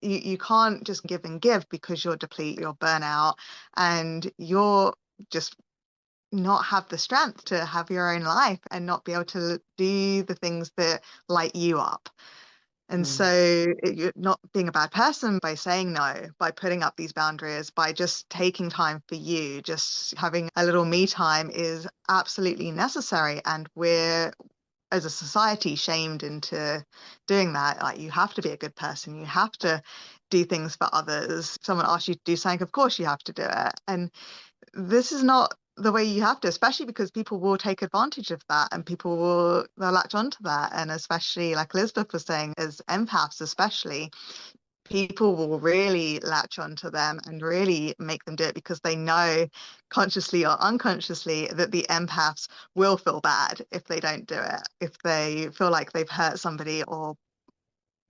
you can't just give and give because you'll deplete, you'll burn out, and you'll just not have the strength to have your own life and not be able to do the things that light you up. And so you're not being a bad person by saying no, by putting up these boundaries, by just taking time for you, just having a little me time is absolutely necessary. And we're, as a society, shamed into doing that. Like, you have to be a good person. You have to do things for others. Someone asks you to do something, of course you have to do it. And this is not the way you have to, especially because people will take advantage of that, and they'll latch onto that. And especially, like Elizabeth was saying, as empaths especially, people will really latch onto them and really make them do it because they know, consciously or unconsciously, that the empaths will feel bad if they don't do it, if they feel like they've hurt somebody or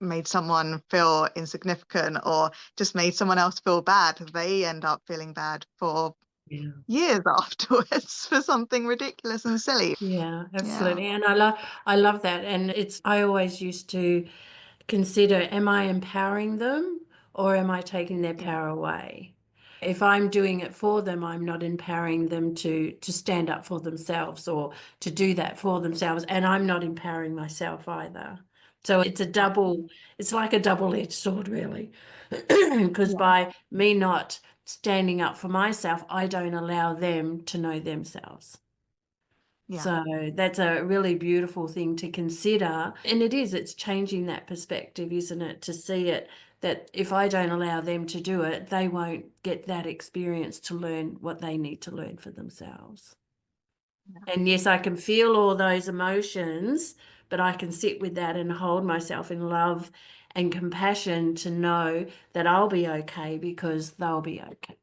made someone feel insignificant or just made someone else feel bad. They end up feeling bad for years afterwards for something ridiculous and silly. Yeah, absolutely. And I love that. And I always used to consider, am I empowering them or am I taking their power away? If I'm doing it for them, I'm not empowering them to stand up for themselves or to do that for themselves, and I'm not empowering myself either. So it's like a double-edged sword, really, because by me not standing up for myself, I don't allow them to know themselves. Yeah. So that's a really beautiful thing to consider. And it's changing that perspective, isn't it? To see it that if I don't allow them to do it, they won't get that experience to learn what they need to learn for themselves. Yeah. And yes, I can feel all those emotions, but I can sit with that and hold myself in love and compassion to know that I'll be okay because they'll be okay.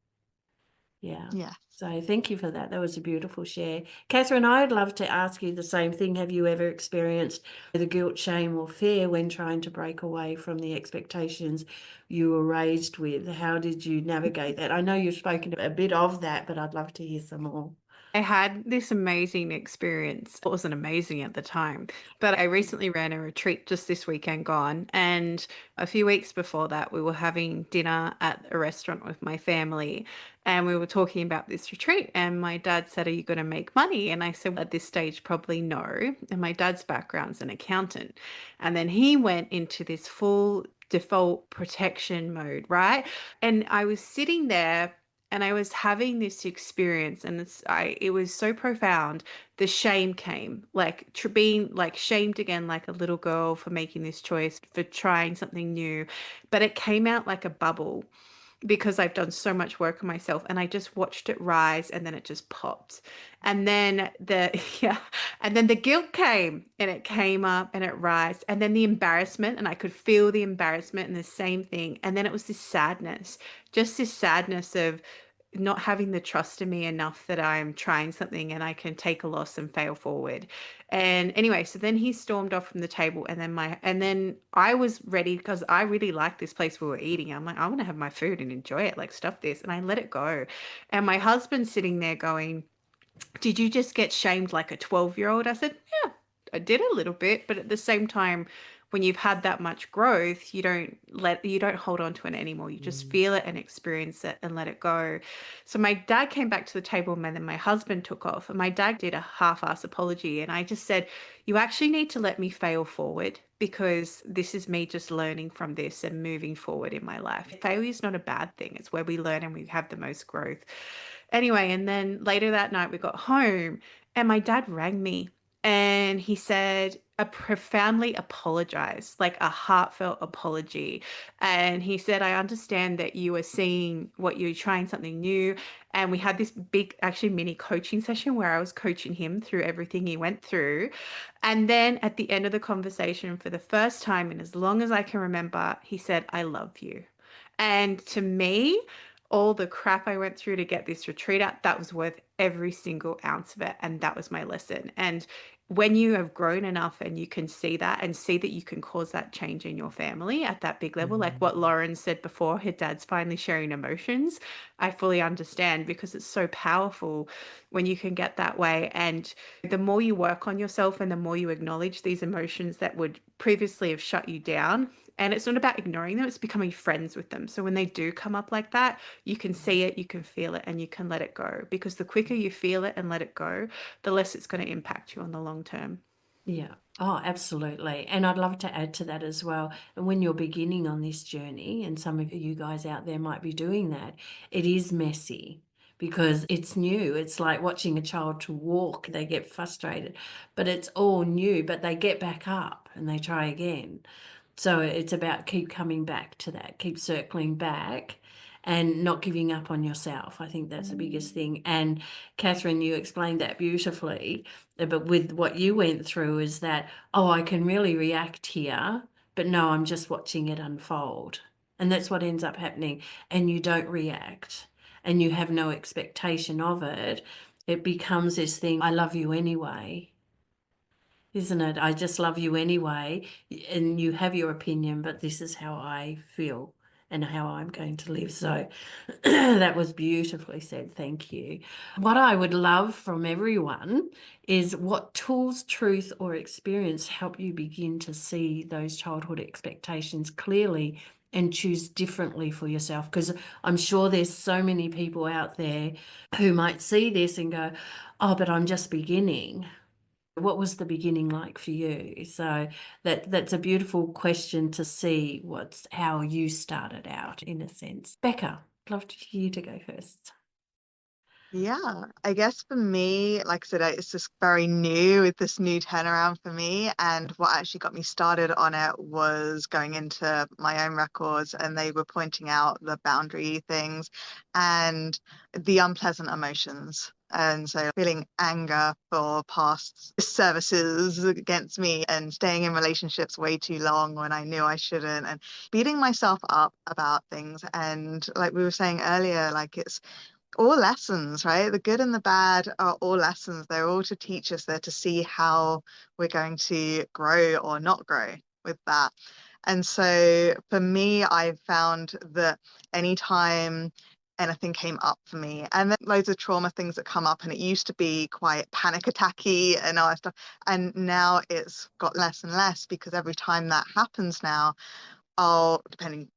Yeah. Yeah. So thank you for that. That was a beautiful share. Catherine, I'd love to ask you the same thing. Have you ever experienced the guilt, shame, or fear when trying to break away from the expectations you were raised with? How did you navigate that? I know you've spoken a bit of that, but I'd love to hear some more. I had this amazing experience. It wasn't amazing at the time, but I recently ran a retreat just this weekend gone. And a few weeks before that, we were having dinner at a restaurant with my family. And we were talking about this retreat. And my dad said, "Are you going to make money?" And I said, at this stage, probably no. And my dad's background's an accountant. And then he went into this full default protection mode, right? And I was sitting there and I was having this experience, and it was so profound. The shame came, like being like shamed again, like a little girl for making this choice, for trying something new. But it came out like a bubble because I've done so much work on myself, and I just watched it rise, and then it just popped. And then and then the guilt came, and it came up and it rised, and then the embarrassment, and I could feel the embarrassment and the same thing. And then it was this sadness, just this sadness of not having the trust in me enough that I'm trying something and I can take a loss and fail forward. And anyway, so then he stormed off from the table, and then I was ready because I really liked this place we were eating. I'm like, I want to have my food and enjoy it, like stuff this, and I let it go. And my husband's sitting there going, "Did you just get shamed like a 12-year-old?" I said, "Yeah, I did a little bit, but at the same time, when you've had that much growth, you don't hold on to it anymore. You just feel it and experience it and let it go." So my dad came back to the table, and then my husband took off, and my dad did a half-ass apology. And I just said, "You actually need to let me fail forward, because this is me just learning from this and moving forward in my life. Failure is not a bad thing. It's where we learn and we have the most growth." Anyway, and then later that night we got home, and my dad rang me, and he said a profoundly apologized, like a heartfelt apology. And he said, "I understand that you are seeing what you're trying something new." And we had this big, actually mini coaching session where I was coaching him through everything he went through. And then at the end of the conversation, for the first time in as long as I can remember, he said, "I love you." And to me, all the crap I went through to get this retreat out, that was worth every single ounce of it. And that was my lesson. And when you have grown enough and you can see that and see that you can cause that change in your family at that big level, like what Lauren said before, her dad's finally sharing emotions, I fully understand, because it's so powerful when you can get that way. And the more you work on yourself and the more you acknowledge these emotions that would previously have shut you down, and it's not about ignoring them, it's becoming friends with them. So when they do come up like that, you can see it, you can feel it, and you can let it go. Because the quicker you feel it and let it go, the less it's going to impact you on the long term. Yeah. Oh, absolutely. And I'd love to add to that as well. And when you're beginning on this journey, and some of you guys out there might be doing that, it is messy because it's new. It's like watching a child to walk. They get frustrated, but it's all new, but they get back up and they try again. So it's about keep coming back to that, keep circling back and not giving up on yourself. I think that's the biggest thing. And Catherine, you explained that beautifully, but with what you went through is that, oh, I can really react here, but no, I'm just watching it unfold. And that's what ends up happening. And you don't react and you have no expectation of it. It becomes this thing, I love you anyway. Isn't it? I just love you anyway, and you have your opinion, but this is how I feel and how I'm going to live. So that was beautifully said. Thank you. What I would love from everyone is what tools, truth, or experience help you begin to see those childhood expectations clearly and choose differently for yourself. Because I'm sure there's so many people out there who might see this and go, oh, but I'm just beginning. What was the beginning like for you? So that's a beautiful question to see how you started out in a sense. Becca, I'd love to hear you to go first. Yeah, I guess for me, like I said, it's just very new, with this new turnaround for me. And what actually got me started on it was going into my own records, and they were pointing out the boundary things and the unpleasant emotions. And so feeling anger for past services against me and staying in relationships way too long when I knew I shouldn't, and beating myself up about things. And like we were saying earlier, like it's all lessons, right? The good and the bad are all lessons. They're all to teach us. They're to see how we're going to grow or not grow with that. And so for me, I found that anytime anything came up for me, and then loads of trauma things that come up, and it used to be quite panic attacky and all that stuff, and now it's got less and less, because every time that happens now, depending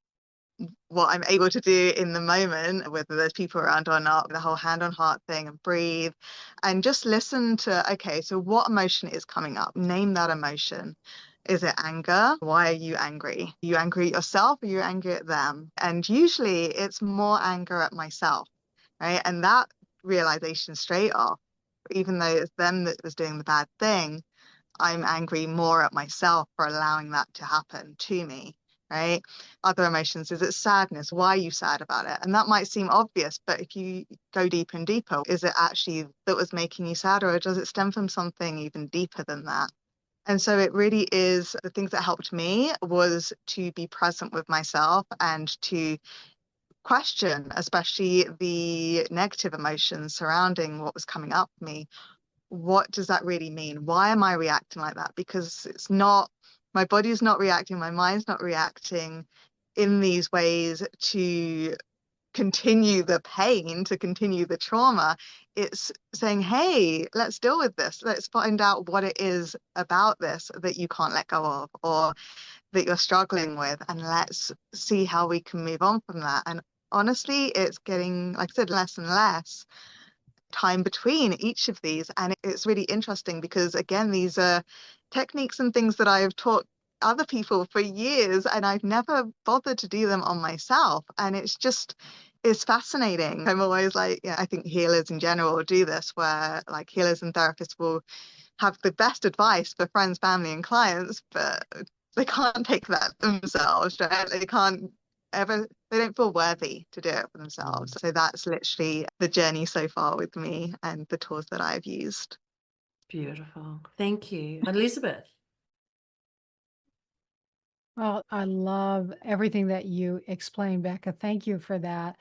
what I'm able to do in the moment, whether there's people around or not, the whole hand on heart thing, and breathe and just listen to, okay, so what emotion is coming up? Name that emotion. Is it anger? Why are you angry? Are you angry at yourself, or are you angry at them? And usually it's more anger at myself, right? And that realization straight off, even though it's them that was doing the bad thing, I'm angry more at myself for allowing that to happen to me, right? Other emotions, is it sadness? Why are you sad about it? And that might seem obvious, but if you go deeper and deeper, is it actually that was making you sad, or does it stem from something even deeper than that? And so it really is, the things that helped me was to be present with myself and to question, especially the negative emotions surrounding what was coming up for me. What does that really mean? Why am I reacting like that? Because it's not, my body's not reacting, my mind's not reacting in these ways to continue the pain, to continue the trauma. It's saying, hey, let's deal with this. Let's find out what it is about this that you can't let go of, or that you're struggling with, and let's see how we can move on from that. And honestly, it's getting, like I said, less and less time between each of these. And it's really interesting because, again, these are techniques and things that I've taught other people for years, and I've never bothered to do them on myself. And it's fascinating. I'm always like, yeah, I think healers in general do this, where like healers and therapists will have the best advice for friends, family, and clients, but they can't take that themselves, right? They don't feel worthy to do it for themselves. So that's literally the journey so far with me and the tools that I've used. Beautiful. Thank you. Elizabeth. Well, I love everything that you explained, Becca. Thank you for that.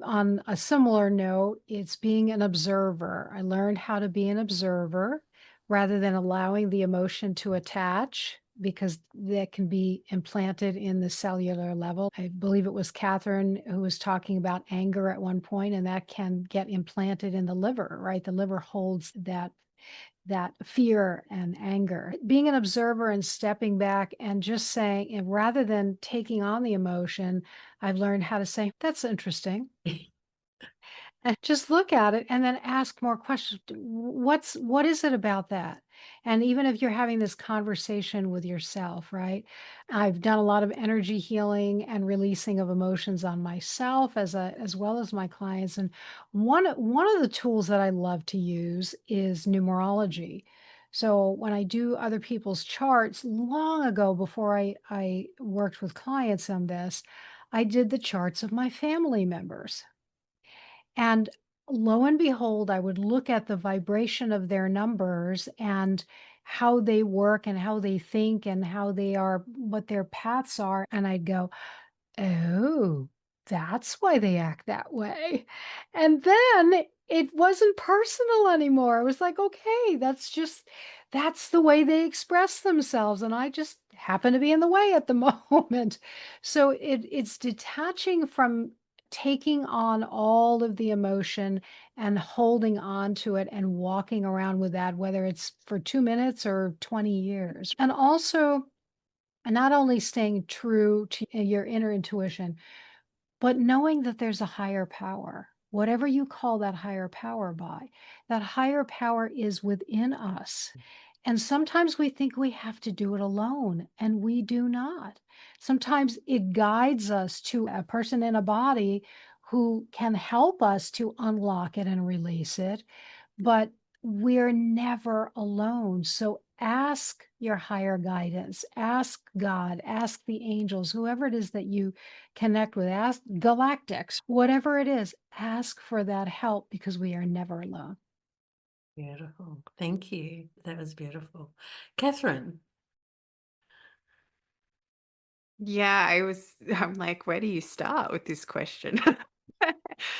On a similar note, it's being an observer. I learned how to be an observer rather than allowing the emotion to attach because that can be implanted in the cellular level. I believe it was Catherine who was talking about anger at one point, and that can get implanted in the liver, right? The liver holds that fear and anger. Being an observer and stepping back and just saying, and rather than taking on the emotion, I've learned how to say, that's interesting. And just look at it and then ask more questions. What is it about that? And even if you're having this conversation with yourself, right? I've done a lot of energy healing and releasing of emotions on myself as well as my clients. And one of the tools that I love to use is numerology. So when I do other people's charts, long ago before I worked with clients on this, I did the charts of my family members. And lo and behold, I would look at the vibration of their numbers and how they work and how they think and how they are, what their paths are. And I'd go, oh, that's why they act that way. And then it wasn't personal anymore. It was like, okay, that's the way they express themselves. And I just happen to be in the way at the moment. So it's detaching from taking on all of the emotion and holding on to it and walking around with that, whether it's for 2 minutes or 20 years. And also, not only staying true to your inner intuition, but knowing that there's a higher power, whatever you call that higher power by, that higher power is within us. And sometimes we think we have to do it alone, and we do not. Sometimes it guides us to a person in a body who can help us to unlock it and release it, but we're never alone. So ask your higher guidance, ask God, ask the angels, whoever it is that you connect with, ask galactics, whatever it is, ask for that help because we are never alone. Beautiful. Thank you. That was beautiful. Catherine. Yeah, I'm like, where do you start with this question?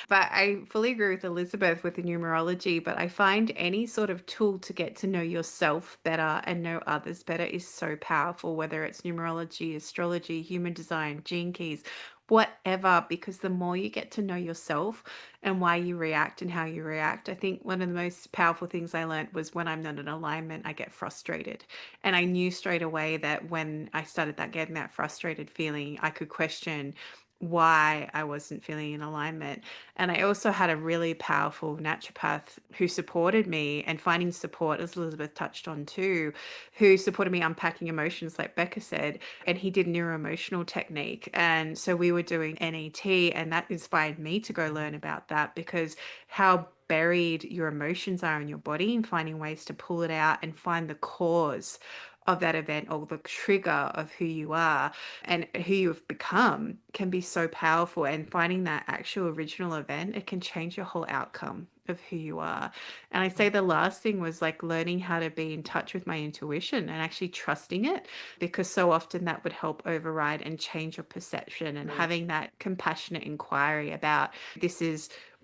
But I fully agree with Elizabeth with the numerology, but I find any sort of tool to get to know yourself better and know others better is so powerful, whether it's numerology, astrology, human design, gene keys, whatever, because the more you get to know yourself and why you react and how you react, I think one of the most powerful things I learned was when I'm not in alignment, I get frustrated. And I knew straight away that when I started getting that frustrated feeling, I could question why I wasn't feeling in alignment. And I also had a really powerful naturopath who supported me and finding support, as Elizabeth touched on too, who supported me unpacking emotions, like Becca said. And he did neuroemotional technique. And so we were doing NET, and that inspired me to go learn about that, because how buried your emotions are in your body and finding ways to pull it out and find the cause of that event or the trigger of who you are and who you've become can be so powerful. And finding that actual original event, it can change your whole outcome of who you are. And I say the last thing was like learning how to be in touch with my intuition and actually trusting it, because so often that would help override and change your perception, and having that compassionate inquiry about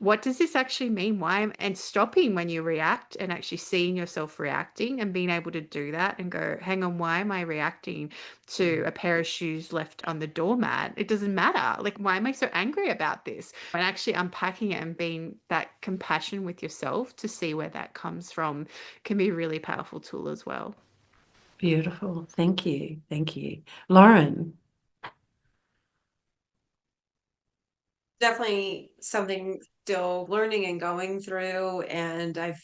what does this actually mean? Why? And stopping when you react and actually seeing yourself reacting and being able to do that and go, hang on, why am I reacting to a pair of shoes left on the doormat? It doesn't matter. Like, why am I so angry about this? And actually unpacking it and being that compassion with yourself to see where that comes from can be a really powerful tool as well. Beautiful. Thank you. Thank you. Lauren. Definitely something still learning and going through, and I've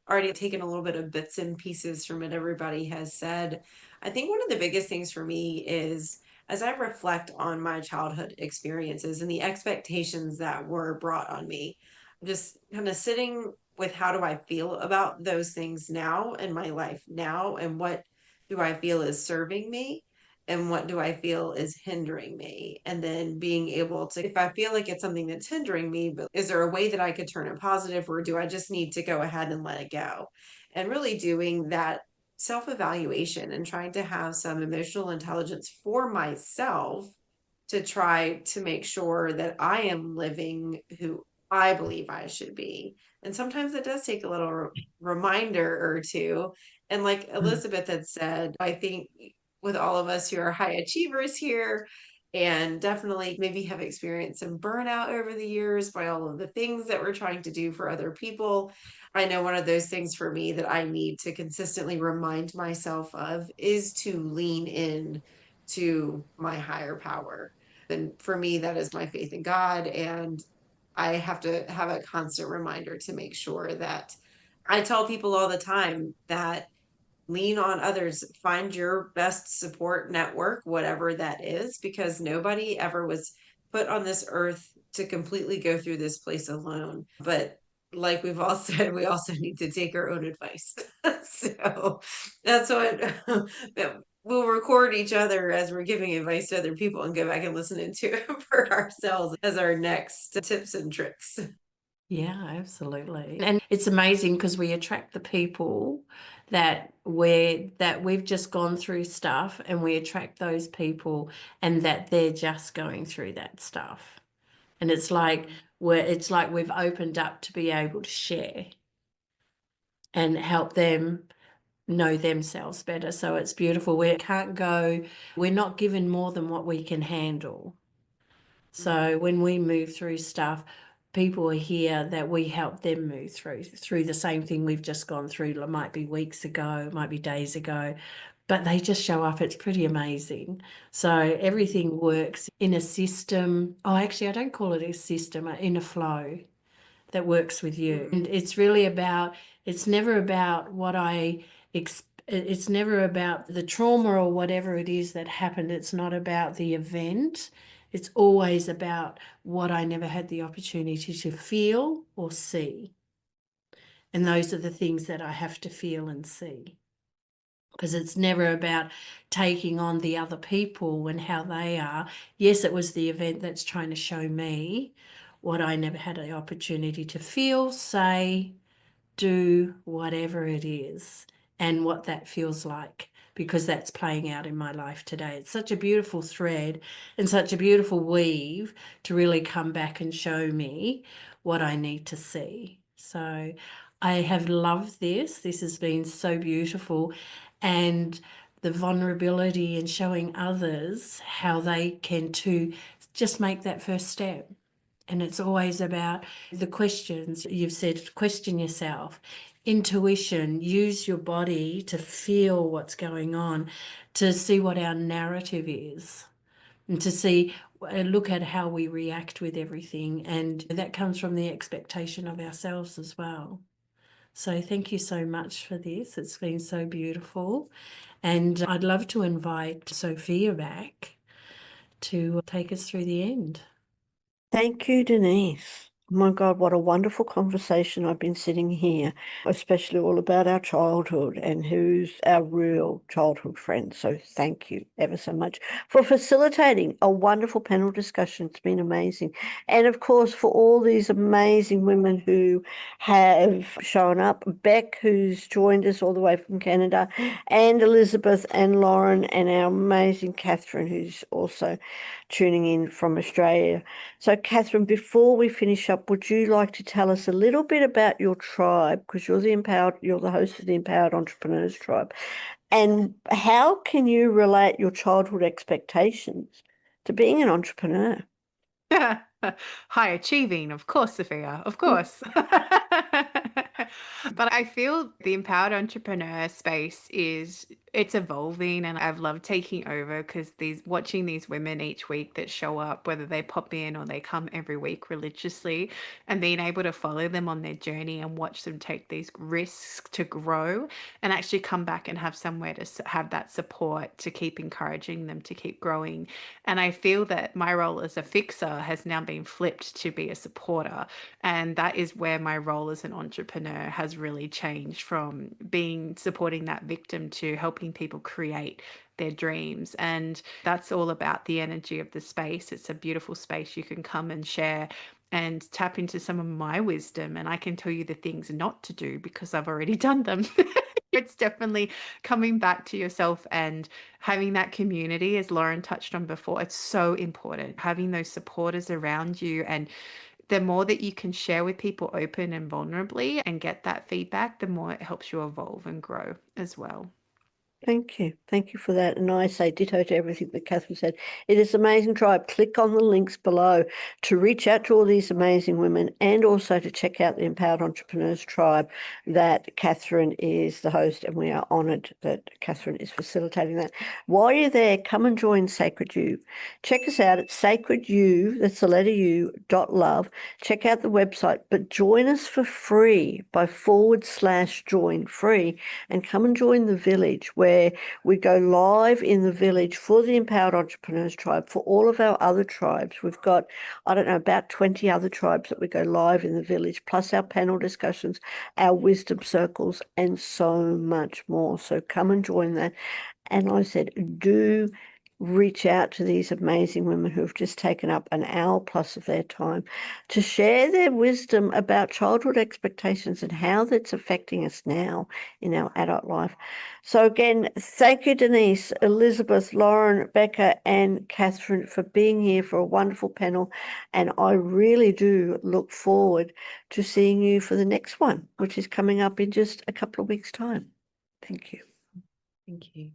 already taken a little bit of bits and pieces from what everybody has said. I think one of the biggest things for me is as I reflect on my childhood experiences and the expectations that were brought on me, just kind of sitting with how do I feel about those things now in my life now, and what do I feel is serving me, and what do I feel is hindering me? And then being able to, if I feel like it's something that's hindering me, but is there a way that I could turn it positive, or do I just need to go ahead and let it go? And really doing that self-evaluation and trying to have some emotional intelligence for myself to try to make sure that I am living who I believe I should be. And sometimes it does take a little reminder or two. And like Elizabeth had said, I think with all of us who are high achievers here and definitely maybe have experienced some burnout over the years by all of the things that we're trying to do for other people, I know one of those things for me that I need to consistently remind myself of is to lean in to my higher power. And for me, that is my faith in God. And I have to have a constant reminder to make sure that I tell people all the time that lean on others, find your best support network, whatever that is, because nobody ever was put on this earth to completely go through this place alone. But like we've all said, we also need to take our own advice. So that's what we'll record each other as we're giving advice to other people and go back and listen into it for ourselves as our next tips and tricks. Yeah, absolutely. And it's amazing because we attract the people that we've just gone through stuff, and we attract those people and that they're just going through that stuff. And it's like we've opened up to be able to share and help them know themselves better. So it's beautiful. We're not given more than what we can handle. So when we move through stuff, people are here that we help them move through the same thing we've just gone through. It might be weeks ago, it might be days ago, but they just show up. It's pretty amazing. So everything works in a system. Oh, actually, I don't call it a system, in a flow that works with you. And it's really about, it's never about it's never about the trauma or whatever it is that happened. It's not about the event. It's always about what I never had the opportunity to feel or see. And those are the things that I have to feel and see. Because it's never about taking on the other people and how they are. Yes, it was the event that's trying to show me what I never had the opportunity to feel, say, do, whatever it is, and what that feels like, because that's playing out in my life today. It's such a beautiful thread and such a beautiful weave to really come back and show me what I need to see. So I have loved this. This has been so beautiful. And the vulnerability and showing others how they can too just make that first step. And it's always about the questions. You've said, question yourself. Intuition, use your body to feel what's going on, to see what our narrative is, and to see, look at how we react with everything. And that comes from the expectation of ourselves as well. So thank you so much for this. It's been so beautiful. And I'd love to invite Sophia back to take us through the end. Thank you, Denise. Oh my God, what a wonderful conversation I've been sitting here, especially all about our childhood and who's our real childhood friend. So thank you ever so much for facilitating a wonderful panel discussion. It's been amazing. And of course, for all these amazing women who have shown up, Beck, who's joined us all the way from Canada, and Elizabeth and Lauren, and our amazing Catherine, who's also tuning in from Australia. So, Catherine, before we finish up, would you like to tell us a little bit about your tribe? Because you're the host of the Empowered Entrepreneurs Tribe. And how can you relate your childhood expectations to being an entrepreneur? High achieving, of course, Sophia, of course. But I feel the empowered entrepreneur space it's evolving, and I've loved taking over because watching these women each week that show up, whether they pop in or they come every week religiously, and being able to follow them on their journey and watch them take these risks to grow and actually come back and have somewhere to have that support to keep encouraging them to keep growing. And I feel that my role as a fixer has now been flipped to be a supporter. And that is where my role as an entrepreneur has really changed, from supporting that victim to helping people create their dreams. And that's all about the energy of the space. It's a beautiful space you can come and share and tap into some of my wisdom. And I can tell you the things not to do because I've already done them. It's definitely coming back to yourself and having that community, as Lauren touched on before. It's so important, having those supporters around you. And the more that you can share with people open and vulnerably and get that feedback, the more it helps you evolve and grow as well. Thank you. Thank you for that. And I say ditto to everything that Catherine said. It is an amazing tribe. Click on the links below to reach out to all these amazing women and also to check out the Empowered Entrepreneurs Tribe that Catherine is the host, and we are honoured that Catherine is facilitating that. While you're there, come and join Sacred You. Check us out at sacredu, that's the letter U, .love. Check out the website, but join us for free by /join free and come and join the village where we go live in the village for the Empowered Entrepreneurs Tribe, for all of our other tribes. We've got, I don't know, about 20 other tribes that we go live in the village, plus our panel discussions, our wisdom circles, and so much more. So come and join that. And like I said, do reach out to these amazing women who have just taken up an hour plus of their time to share their wisdom about childhood expectations and how that's affecting us now in our adult life. So again, thank you, Denise, Elizabeth, Lauren, Becca, and Catherine for being here for a wonderful panel. And I really do look forward to seeing you for the next one, which is coming up in just a couple of weeks' time. Thank you. Thank you.